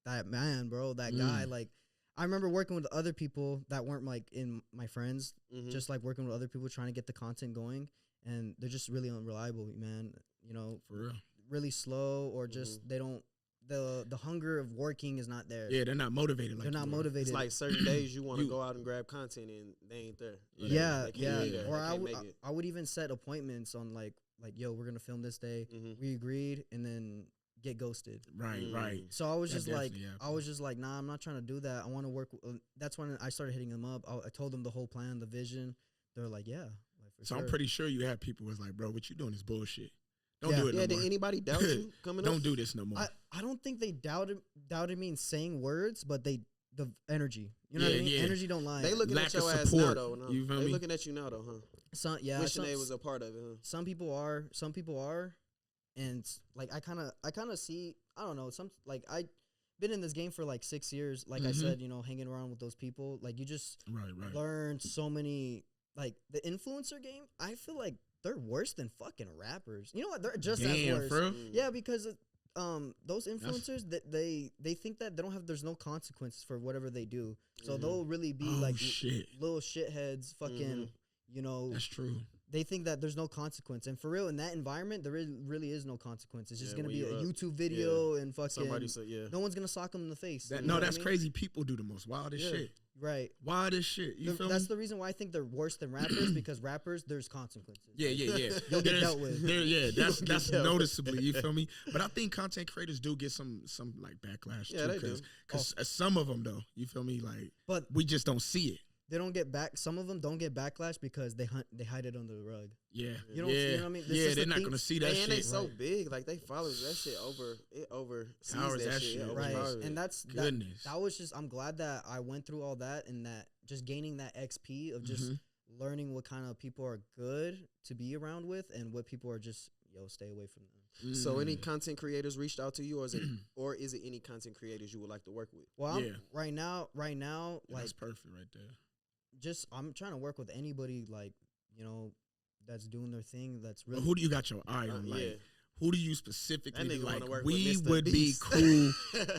that man, bro. That guy, like I remember working with other people that weren't like in my friends, just like working with other people trying to get the content going, and they're just really unreliable, man. You know, For real. really slow or just they don't the hunger of working is not there. Yeah, they're not motivated. Like They're not you are. motivated. It's like certain days you want to You- go out and grab content and they ain't there. Or yeah, they can't yeah. be there. Or They I can't would make it. I would even set appointments on like yo, we're gonna film this day. We agreed, and then get ghosted. Right, right. So I was That just like, definitely happens. I was just like, nah, I'm not trying to do that. I want to work. That's when I started hitting them up. I told them the whole plan, the vision. They're like, yeah, like for So sure. I'm pretty sure you have people who's like, bro, what you doing is bullshit. Don't Yeah. do it Yeah, no did more. anybody doubt you coming up? Don't do this no more. I don't think they doubted me in saying words, but the energy. You know what I Yeah, mean? yeah. Energy don't lie. They looking Lack at your of ass now support. though. No. You feel They me? looking at you now though, huh? Wishing they was a part of it, huh? Some people are, and like I kind of see. I don't know. Like I been in this game for like 6 years. Like I said, you know, hanging around with those people. Like you just right. learn so many. Like the influencer game, I feel like they're worse than fucking rappers. You know what? They're just as Damn, worse. bro. Yeah, because those influencers that they think that there's no consequences for whatever they do. So they'll really be Oh, like shit. little shitheads, fucking. You know, That's true. they think that there's no consequence, and for real, in that environment, there really is no consequence. It's just Yeah, gonna when be a you're up, YouTube video and fucking. Somebody said, yeah. No one's gonna sock them in the face. That, you no, know what that's I mean? crazy. People do the most wildest Yeah. shit. Right. Why this shit? You feel That's me? the reason why I think they're worse than rappers because rappers, there's consequences. Yeah. You'll get dealt with. Yeah, that's dealt with. noticeably. You feel me? But I think content creators do get some like backlash Yeah, too. they do. Because some of them though, you feel me? Like, But we just don't see it. they don't get back. Some of them don't get backlash because they hide it under the rug. Yeah, You don't- you know what I mean? This Yeah, is they're the not thing. gonna see that And they shit. so Right. big, like they follow that shit oversees Powers that that shit. shit. It Right. overpowers it. And that's Goodness. that was just I'm glad that I went through all that and that just gaining that XP of just learning what kind of people are good to be around with and what people are just stay away from them. So any content creators reached out to you, or is it any content creators you would like to work with? Well, Yeah. right now, like That's perfect right there. I'm trying to work with anybody like that's doing their thing. That's But really who do you got your eye on? Like, yeah. who do you specifically That be nigga like? wanna work with We Mr. would be Beast. cool.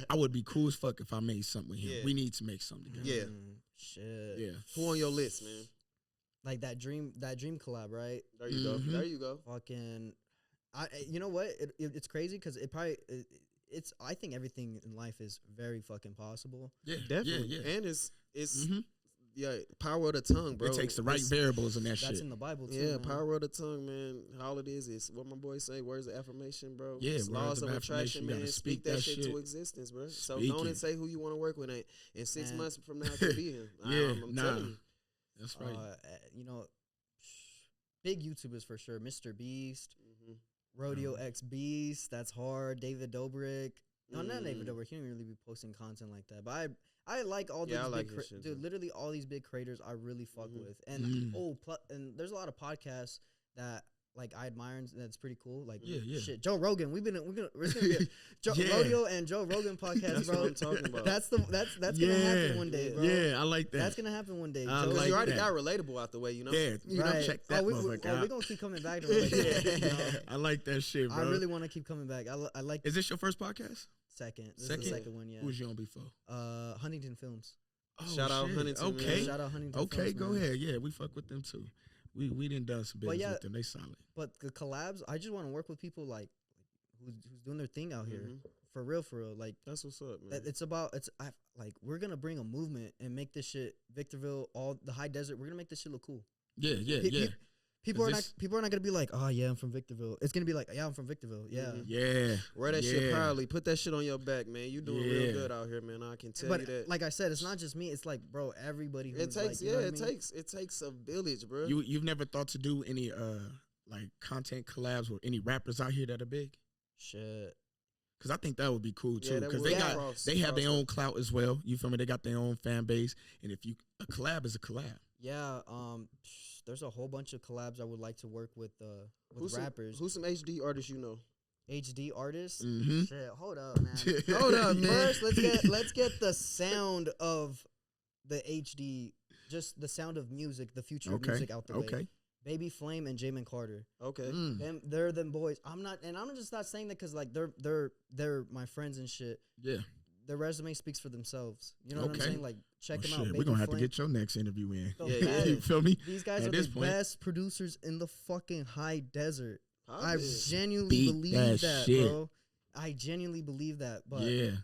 I would be cool as fuck if I made something with him. Yeah. We need to make something together. Yeah. Shit. Yeah. Who on your list, man? Like that dream collab, right? There you go. Mhm. There you go. Fucking, you know what? It's crazy because it's. I think everything in life is very fucking possible. Yeah. Definitely. Yeah. And it's Mhm. power of the tongue, bro. It takes the right It's- variables in that That's shit. in the Bible too. Yeah, man. power of the tongue, man. All it is what my boys say, words of affirmation, bro. Yeah, It's words laws of of affirmation. attraction, You gotta man. speak Speak that that shit shit. to existence, bro. So Speak go on it. and say who you want to work with. In 6 Man. months from now, it could be him. Yeah, I'm nah. telling you. That's right. Big YouTubers for sure. Mr. Beast, Mhm. Rodeo X Beast. That's hard. David Dobrik. No, not David Mm. Dobrik. He don't really be posting content like that. But I like all these Yeah, I like big his shit, dude. too. Literally all these big creators I really fuck Mhm. with. And and there's a lot of podcasts that like I admire and that's pretty cool. Like Yeah. shit, Joe Rogan. We're gonna it's gonna be a Yeah. Rodeo and Joe Rogan podcast, That's bro. what I'm talking about. That's gonna happen one day, bro. Yeah, I like that. That's gonna happen one day. I Joe- Because like you already that. got relatable out the way, you know? Yeah, you know, Right. check that we're motherfucker out. gonna keep coming back to it. I like that shit, bro. I really want to keep coming back. I like Is this your first podcast? second. This Second? is the second one, yeah. Who was you on before? Huntington Films. Oh, Shout out shit. Huntington, Okay. man. Shout out Huntington Okay, Films, go man. ahead. Yeah, we fuck with them too. We done done some business yeah, with them. They solid. But the collabs, I just want to work with people like who's doing their thing out here. Mhm. For real. Like That's what's up, man. it's about like we're gonna bring a movement and make this shit Victorville, all the high desert. We're gonna make this shit look cool. Yeah. People are Is not gonna be like, oh yeah, I'm from Victorville. It's gonna be like, yeah, I'm from Victorville. Yeah. Mhm. Yeah. Wear that shit Yeah. proudly. Put that shit on your back, man. You doing Yeah. real good out here, man. I can tell But you that. like I said, it's not just me. It's like, bro, everybody. Who's It takes, like, you know what I mean? it takes a village, bro. You've never thought to do any like content collabs with any rappers out here that are big? Shit. Because I think that would be cool Yeah, too. that Because would they have cross their own clout as well. You feel me? They got their own fan base, and if a collab is a collab. Yeah. There's a whole bunch of collabs I would like to work with Who's rappers. Who's some HD artists you know? HD artists. Mm-hmm. Shit. Hold up, man. Hold up, man. First, let's get the sound of the HD, just the sound of music, the future of music out the way. Okay. Baby Flame and Jamin Carter. Okay. They're them boys. I'm just not saying that because like they're my friends and shit. Yeah. Their resume speaks for themselves. You know what I'm Okay. saying? Like check them out. We're Baby gonna have to Flame. get your next interview in. So Yeah, bad. yeah. You feel me? These guys At are this the point. best producers in the fucking high desert. I Yeah. genuinely Beat believe that that, shit. bro. I genuinely believe that. But Yeah.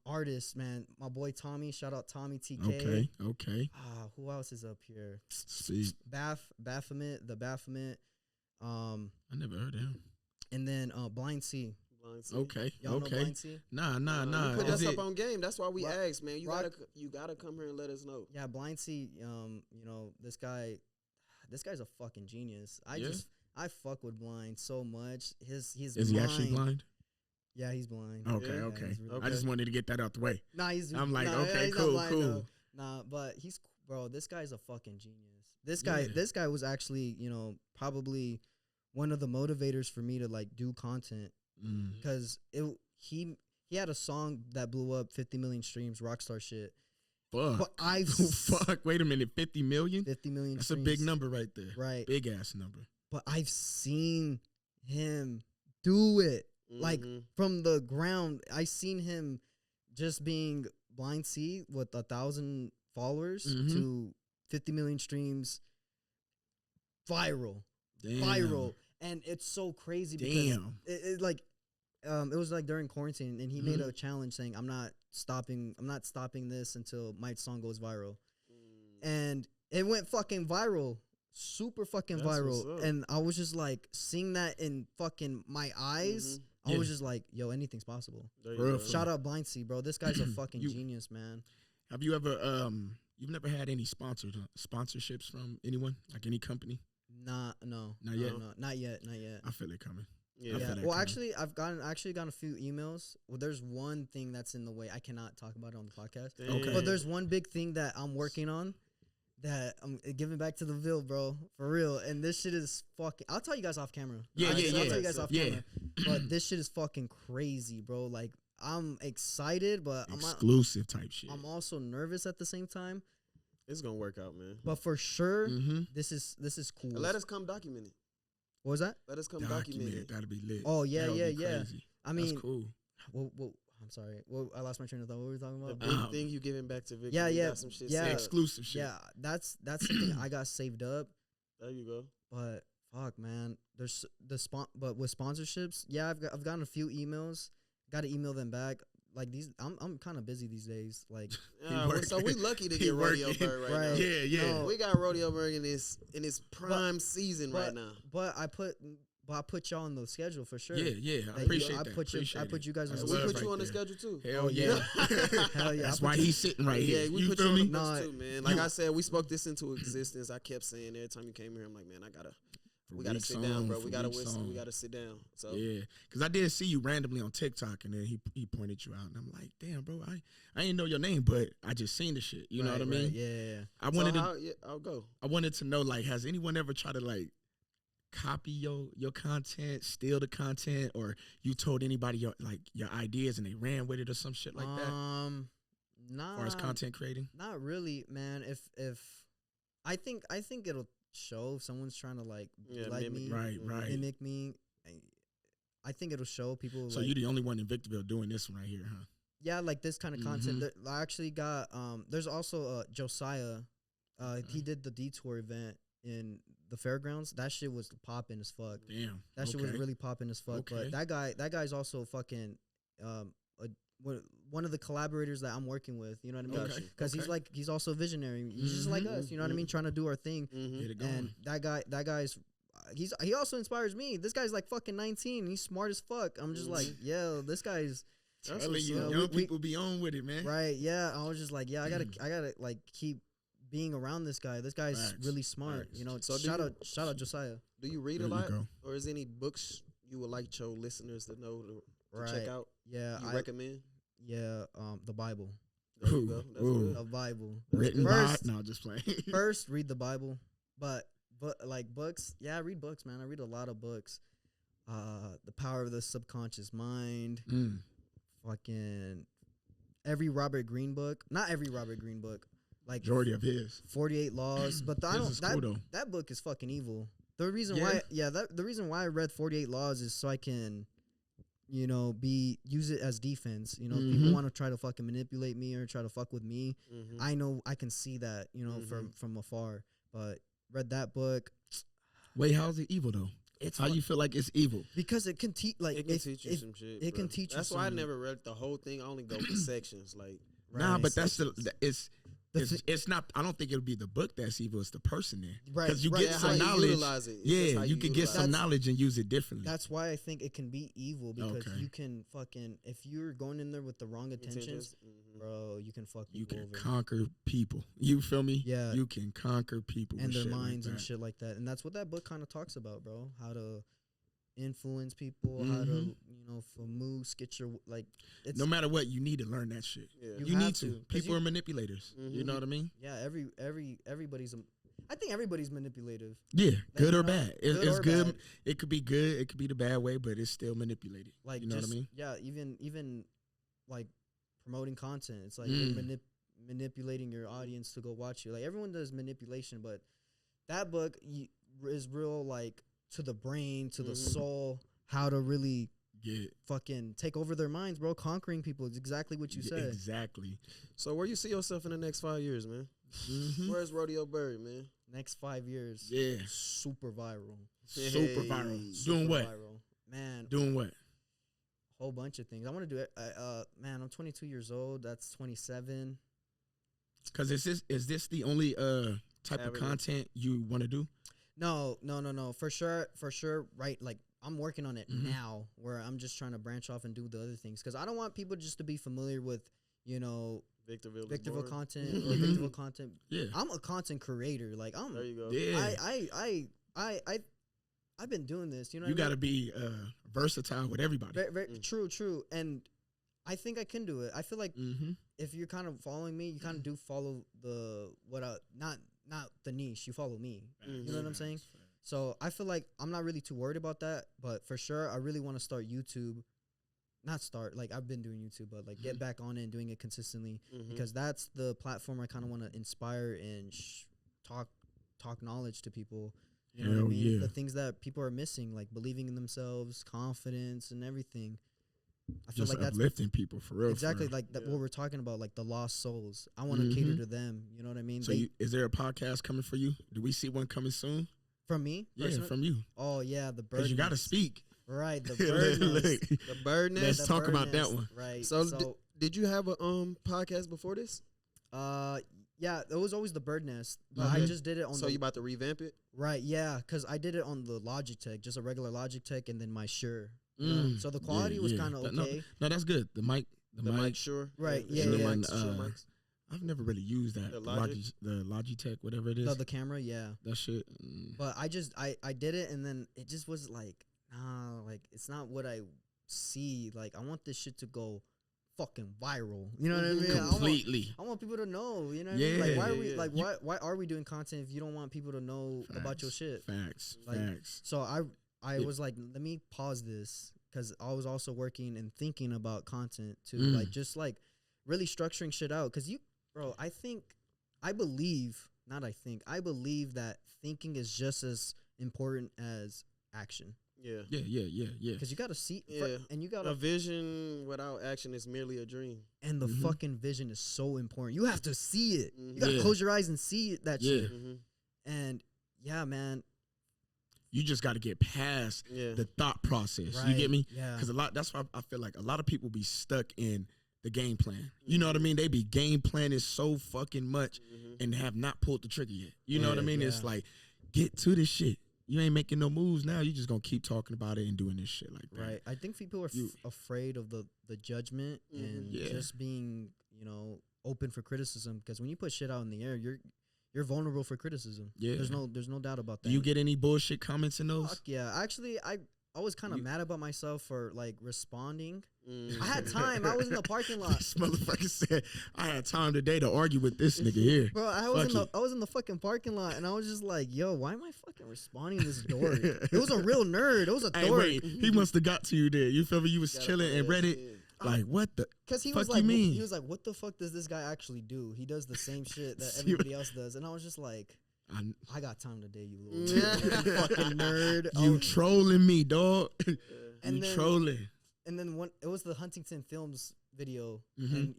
artists, man, my boy Tommy, shout out Tommy TK. Okay. Who else is up here? Speak. Baphomet, the Baphomet. I never heard of him. And then Blind C. Blind Sea. Okay. Y'all know Okay. Blind C? Nah. You put Is us it- up on game. That's why we Rock- asked, man. Rock- You gotta come here and let us know. Yeah, Blind C. This guy's a fucking genius. Yeah? I fuck with Blind so much. His Is he actually mind- blind? Yeah, he's blind. Okay. Yeah, Okay. he's really I just wanted to get that out the way. Nah, I'm like, okay, he's not cool, blind, cool. though. Nah, but bro, this guy's a fucking genius. This Yeah. guy was actually, probably one of the motivators for me to like do content Mm. because he had a song that blew up 50 million streams, Rockstar shit. Fuck. But I've Fuck. Wait a minute. 50 million? 50 million. That's a streams, big number right there. right? Big ass number. But I've seen him do it. Like Mhm. from the ground, I seen him just being Blind C with 1,000 followers Mhm. to 50 million streams, viral, Damn. and it's so crazy because Damn. it was like during quarantine, and he made a challenge saying, "I'm not stopping this until my song goes viral. And it went fucking viral. Super fucking That's viral. And I was just like seeing that in fucking my eyes. I was just like, yo, anything's possible. Shout out Blind C, bro. This guy's a fucking genius, man. Have you ever you've never had any sponsorships from anyone, like any company? No. Not yet. No, not yet. I feel it coming. Yeah. Well, actually, I've gotten a few emails. Well, there's one thing that's in the way. I cannot talk about it on the podcast. Okay. But there's one big thing that I'm working on that I'm giving back to the Ville, bro, for real. And this shit is fucking. I'll tell you guys off camera. I'll tell you guys off camera. But this shit is fucking crazy, bro. Like, I'm excited, but exclusive type shit. I'm also nervous at the same time. It's gonna work out, man. But for sure, this is cool. Let us come document it. What was that? Let us come document it. That'd be lit. Oh yeah. Crazy. I mean, that's cool. Well, I'm sorry. Well, I lost my train of thought. What were we talking about? The big thing you giving back to Victor. Yeah. Some shit Exclusive shit. Yeah, that's something I got saved up. There you go. But fuck, man, there's but with sponsorships, yeah, I've gotten a few emails. Got to email them back. Like these, I'm kind of busy these days. Like, so we lucky to get Rodeo Bird right now. Yeah. No, we got Rodeo Bird in his prime season right now. But I put y'all on the schedule for sure. Yeah. I appreciate that. I put you guys on the schedule. We put schedule. you on the schedule too. Hell yeah. Hell yeah. That's why he's sitting right here. Yeah, we put you on the books too, man. Like I said, we spoke this into existence. I kept saying every time you came here, I'm like, man, we gotta sit down, bro. We gotta listen. We gotta sit down. So yeah, because I did see you randomly on TikTok, and then he pointed you out, and I'm like, damn, bro, I didn't know your name, but I just seen the shit. You know what I mean? Yeah. I wanted I'll go. I wanted to know, like, has anyone ever tried to like copy your content, steal the content, or you told anybody your ideas and they ran with it or some shit like that? Nah. As far as content creating, not really, man. If I think it'll show if someone's trying to like me, right, mimic me. I think it'll show people. So you're the only one in Victorville doing this one right here, huh? Yeah, like this kind of content. I actually got. There's also Josiah. He did the detour event in the fairgrounds. That shit was popping as fuck. Damn, that shit was really popping as fuck. Okay. But that guy's also fucking one of the collaborators that I'm working with. You know what I mean? Because he's also a visionary. He's just like us. You know what I mean? Trying to do our thing. And that guy's. He also inspires me. This guy's like fucking 19. He's smart as fuck. I'm just like, yo, this guy's. Young people be on with it, man. Right? Yeah. I was just like, yeah, I gotta like keep being around this guy. This guy's really smart. You know. So shout out Josiah. Do you read a lot, or is there any books you would like your listeners to know to check out? Yeah, you recommend. Yeah, the Bible. There you go. That's the Bible. Written by? No, just playing. First, read the Bible, but like books. Yeah, I read books, man. I read a lot of books. The Power of the Subconscious Mind. Fucking every Robert Greene book. Not every Robert Greene book. Like majority of his 48 Laws. But that book is fucking evil. The reason why I read 48 Laws is so I can, you know, use it as defense. You know, people want to try to fucking manipulate me or try to fuck with me. I know I can see that, you know, from afar. But read that book. Wait, how's it evil though? How you feel like it's evil? Because it can teach, like it can teach you some shit. It can teach you. That's why I never read the whole thing. I only go for sections. Like nah, but that's it's not. I don't think it'll be the book that's evil. It's the person there, right? Because you get some knowledge. You can get some knowledge and use it differently. That's why I think it can be evil because you can fucking if you're going in there with the wrong intentions, bro, you can fuck. You can conquer people. You feel me? Yeah, you can conquer people and their minds and shit like that. And that's what that book kind of talks about, bro. How to influence people, how to, you know, moves, get your, like, it's no matter what, you need to learn that shit. Yeah. You need to. People are manipulators. You know what I mean? Yeah, everybody's I think everybody's manipulative. Yeah, like, good or bad. It's good. Bad. It could be good. It could be the bad way, but it's still manipulated. Like, you know what I mean? Yeah, even like promoting content. It's like you're manipulating your audience to go watch you. Like, everyone does manipulation, but that book is real, like, to the brain, to the soul, how to really fucking take over their minds, bro. Conquering people is exactly what you said. Exactly. So where you see yourself in the next 5 years, man? Where's Rodeo Bird, man? Next 5 years. Yeah. Super viral. Super viral. Doing what? Viral. Man. Doing what? whole bunch of things. I want to do it. Man, I'm 22 years old. That's 27. Because is this the only type of content you want to do? No. For sure. Right, like I'm working on it now, where I'm just trying to branch off and do the other things. Because I don't want people just to be familiar with, you know, Victorville content or Victorville content. Yeah, I'm a content creator. Like I'm. There you go. Yeah, I've been doing this. You know, you got to be versatile with everybody. Very true. And I think I can do it. I feel like if you're kind of following me, you kind of do follow not the niche. You follow me. You know what I'm saying? So I feel like I'm not really too worried about that. But for sure, I really want to start YouTube. Like I've been doing YouTube, but like get back on it and doing it consistently because that's the platform I kind of want to inspire and talk knowledge to people. You know what I mean? The things that people are missing, like believing in themselves, confidence, and everything. I feel just like that's uplifting people for real. Exactly, like that. What we're talking about, like the lost souls. I want to cater to them. You know what I mean? So, is there a podcast coming for you? Do we see one coming soon? From me? Yeah, personally? From you. Oh yeah, the bird. Because you got to speak. Right, the bird nest. The bird nest. Let's talk about that one. Right. So did you have a podcast before this? Yeah, it was always the bird nest, but I just did it on. So you about to revamp it? Right. Yeah, because I did it on the Logitech, just a regular Logitech, and then my Shure. So the quality was kind of okay. No, that's good. The mic, Shure. Right. Yeah. Mics. I've never really used that. The Logitech, whatever it is. No, the camera, yeah. That shit. But I did it, and then it just was like, like it's not what I see. Like I want this shit to go fucking viral. You know what I mean? Completely. I want people to know. You know what I mean? Like why are we why are we doing content if you don't want people to know about your shit? Facts. So I was like, let me pause this because I was also working and thinking about content too, like just like really structuring shit out. Because I believe that thinking is just as important as action. Yeah. Because you got to see, and you got a vision without action is merely a dream. And the fucking vision is so important. You have to see it. You got to close your eyes and see that shit. And yeah, man. You just got to get past the thought process. Right. You get me? Yeah. Because that's why I feel like a lot of people be stuck in the game plan. You know what I mean? They be game planning so fucking much and have not pulled the trigger yet. You know what I mean? Yeah. It's like, get to this shit. You ain't making no moves now. You just gonna keep talking about it and doing this shit like that. Right. I think people are afraid of the judgment and just being, open for criticism. Because when you put shit out in the air, you're vulnerable for criticism. Yeah. There's no doubt about that. Do you get any bullshit comments in those? Fuck yeah. Actually, I was kind of mad about myself for like responding. I had time. I was in the parking lot. This motherfucker said I had time today to argue with this nigga here. Bro, I was in the fucking parking lot and I was just like, yo, why am I fucking responding to this dork? It was a real nerd. It was a dork. Wait, he must have got to you there. You feel me? You was chilling and read it. Like, what the fuck like, you mean? He was like, what the fuck does this guy actually do? He does the same shit that everybody else does. And I was just like, I got time today, you little fucking nerd. You trolling me, dog. And you trolling. And then it was the Huntington Films video. And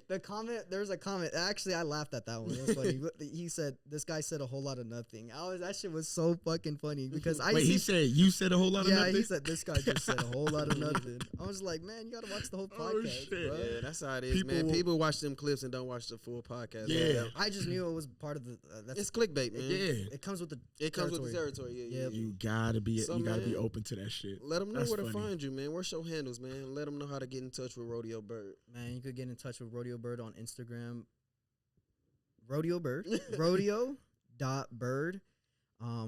the comment, there was a comment. Actually, I laughed at that one. It was funny. He said, this guy said a whole lot of nothing. That shit was so fucking funny because he said, you said a whole lot of nothing? Yeah, he said, this guy just said a whole lot of nothing. I was like, man, you got to watch the whole podcast, bro. Yeah, that's how it is, man. People watch them clips and don't watch the full podcast. Yeah. I just knew it was part of the... it's clickbait, man. It comes with the territory. Yeah. You gotta be open to that shit. Let them know where to find you, man. Where's your handles, man? Let them know how to get in touch with Rodeo Bird. Man, you could get in touch with Rodeo Bird on Instagram. Rodeo Bird. Rodeo.bird.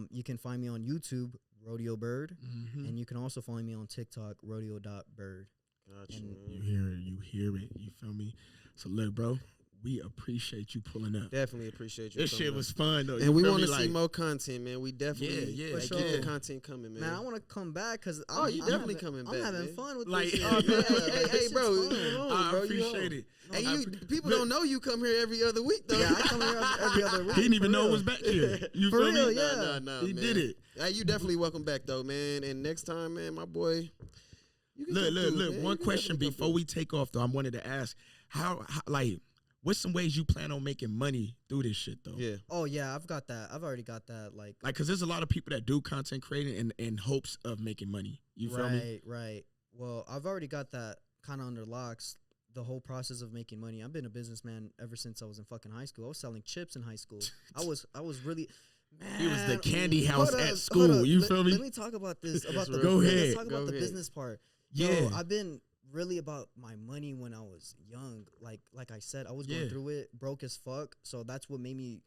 You can find me on YouTube, Rodeo Bird. And you can also find me on TikTok, rodeo.bird. Gotcha. You hear it. You feel me? So look, bro. We appreciate you pulling up. Definitely appreciate you. This shit was fun though. And we want to see more content, man. We definitely keep the content coming, man. Man, I want to come back because you definitely coming back. I'm having fun with this. Hey, bro, I appreciate it. And people don't know you come here every other week though. Yeah, I come here every other week. He didn't even know it was back here. You for feel real, me? yeah. Nah, he man. did it. Hey, you definitely welcome back though, man. And next time, man, my boy. Look. One question before we take off though, I wanted to ask how what's some ways you plan on making money through this shit though? Yeah. Oh yeah, I've got that. I've already got that. Like, cause there's a lot of people that do content creating in hopes of making money. You feel me? Right. Well, I've already got that kind of under locks. The whole process of making money. I've been a businessman ever since I was in fucking high school. I was selling chips in high school. I was really. Man, It was the candy house hold at up, school. hold up. You feel me? Let me talk about this. About the Go ahead. Let's talk about the business part. Yeah. Yo, I've been really about my money when I was young. Like I said, I was going through it, broke as fuck. So that's what made me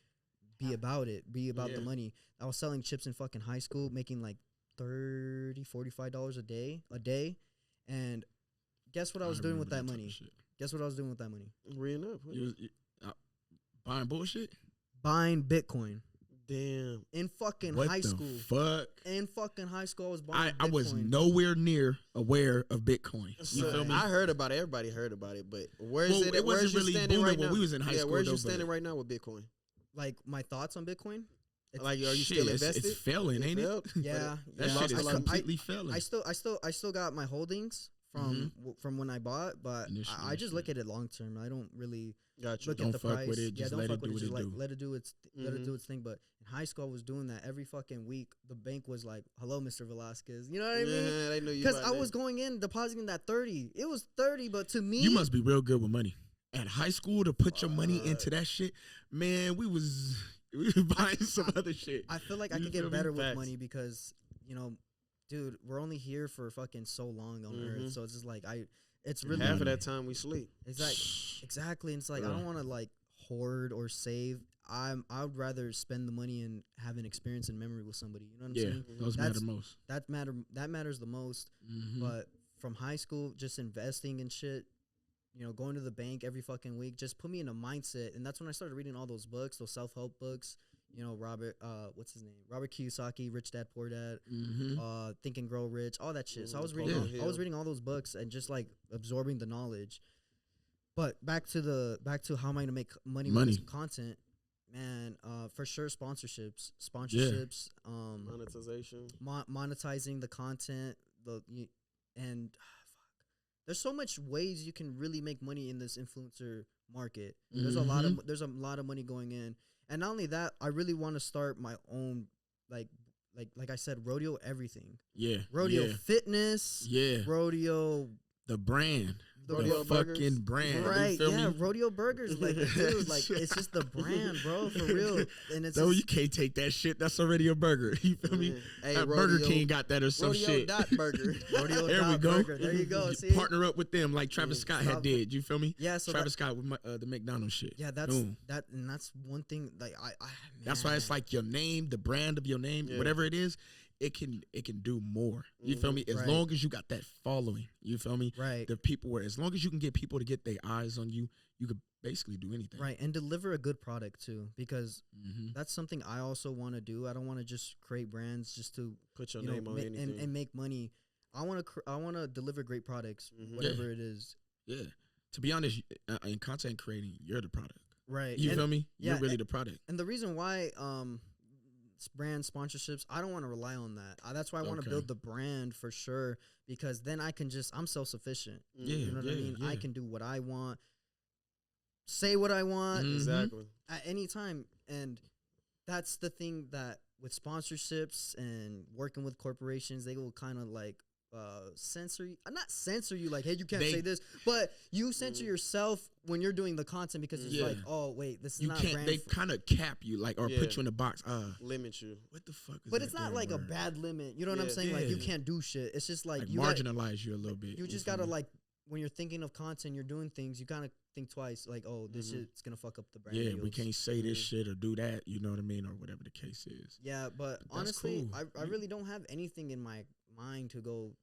be about it. Be about the money. I was selling chips in fucking high school, making like $30, $45 a day, and guess what I was doing with that money? Guess what I was doing with that money? Reading up. You buying bullshit? Buying Bitcoin. Damn. In fucking What high the school. fuck? In fucking high school, I was buying I Bitcoin. was nowhere near aware of Bitcoin. You So, feel me? I heard about it. Everybody heard about it, but where's it? It wasn't Where's you really standing booming right when now? we was in high school. Where's though, you standing but- right now with Bitcoin? Like, my thoughts on Bitcoin? Like, are you Shit, still invested? It's failing, ain't it? failed? Yeah. That yeah. shit is I- completely failing. I still got my holdings from when I bought, but Initially, I just look at it long term. I don't really Got you. look Don't at the fuck price. with it, just don't let fuck it with do it. Just what it like do. let it do its thing. But in high school, I was doing that every fucking week. The bank was like, "Hello, Mr. Velasquez." You know what I mean? Yeah, they knew you. Because about I was that. going in depositing that 30. It was 30, but to me, You must be real good with money. At high school, to put your money into that shit, man, we was buying some other shit. I feel like I You could feel get me? better with Facts. money because, dude, we're only here for fucking so long on Earth. So it's just like it's really Half of that time we sleep. exactly. And it's like I don't want to like hoard or save. I would rather spend the money and have an experience and memory with somebody. You know what I'm saying? Those matter most. That matters the most. But from high school, just investing in shit, going to the bank every fucking week, just put me in a mindset. And that's when I started reading all those books, those self-help books. Robert, what's his name? Robert Kiyosaki, Rich Dad Poor Dad, Think and Grow Rich, all that shit. So I was reading all those books and just like absorbing the knowledge. But back to how am I gonna make money with this content? Man, for sure sponsorships, Monetization. monetizing the content, and there's so much ways you can really make money in this influencer market. There's a lot of money going in. And not only that, I really want to start my own, like I said, rodeo everything. Yeah. Rodeo fitness. Yeah. Rodeo. The brand. Rodeo The burgers. fucking brand. Right. You feel Yeah. me? Rodeo burgers. Like, dude, like it's just the brand, bro, for real. And it's No, you can't take that shit. That's already a burger. You feel me? Hey, That Rodeo- Burger King got that or some Rodeo shit. dot burger. Rodeo There we go. burger. There you go. You See? partner up with them like Travis Scott had did. You feel me? Yeah. So Travis Scott with the McDonald's shit. yeah, that's Boom. and that's one thing. Like That's why it's like your name, the brand of your name, whatever it is, it can do more. You feel me? As Right. long as you got that following, you feel me? Right. The people where as long as you can get people to get their eyes on you, you could basically do anything. Right, and deliver a good product too, because Mm-hmm. that's something I also want to do. I don't want to just create brands just to Put your name on anything. and make money. I want to deliver great products, whatever it is. Yeah. To be honest, in content creating, you're the product. Right. You and, feel me? yeah, You're really the product. and the reason why brand sponsorships, I don't want to rely on that. That's why I want to Okay. build the brand for sure, because then I'm self-sufficient. Yeah. You know what I mean? Yeah. I can do what I want, say what I want. Mhm. Exactly. At any time. And that's the thing that with sponsorships and working with corporations, they will kind of like censor you. Not censor you like, hey, you can't say this, but you censor yourself when you're doing the content, because it's like, oh wait, this is You not can't. brand They kind of cap you, like, or put you in a box. Limit you. What the fuck is but that it's not damn like word? a bad limit. You know what I'm Yeah. saying? Like you Yeah. can't do shit. It's just like, Like you marginalize you a little bit. you just feel gotta me? like, when you're thinking of content, you're doing things, you gotta think twice. Like, oh, this shit's gonna fuck up the brand. Yeah, we deals. can't say this shit or do that. You know what I mean, or whatever the case is. Yeah, but That's honestly, cool. I really don't have anything in my mind to go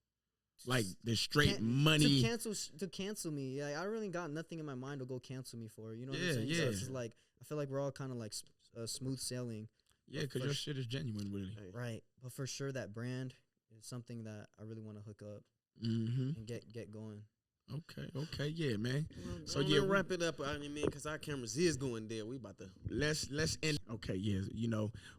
Like the straight Can- money. to cancel me. Yeah, I really got nothing in my mind to go cancel me for. You know what Yeah, I'm saying? So yeah. it's just like, I feel like we're all kind of like smooth sailing. Yeah, because your shit is genuine, really. Right. But for sure, that brand is something that I really want to hook up Mm-hmm. and get going. Okay, yeah, man. So yeah, wrap it up. I mean, because our cameras is going there. We about to. Let's end. Okay, yeah,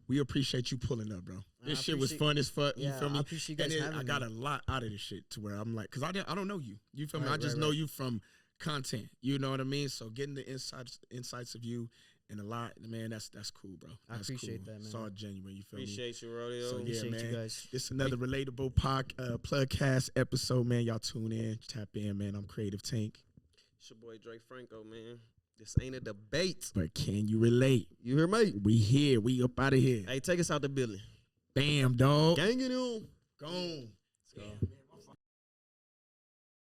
we appreciate you pulling up, bro. This I shit was appreciate- fun as fuck. You Yeah, feel me? I appreciate you guys And having I got me. a lot out of this shit to where I'm like, because I don't know you. You feel me? Right, I just right, know right. you from content. You know what I mean? So getting the insights of you and a lot, man. That's cool, bro. I That's appreciate cool. that, man. It's all genuine. You feel me? Appreciate you, Rodeo. So, yeah, Appreciate man. you guys. It's another relatable podcast episode, man. Y'all tune in, tap in, man. I'm Creative Tank. It's your boy Drake Franco, man. This ain't a debate. But can you relate? You hear me? We here. We up out of here. Hey, take us out the building. Bam, dog. Gang it on. Gone. Let's go.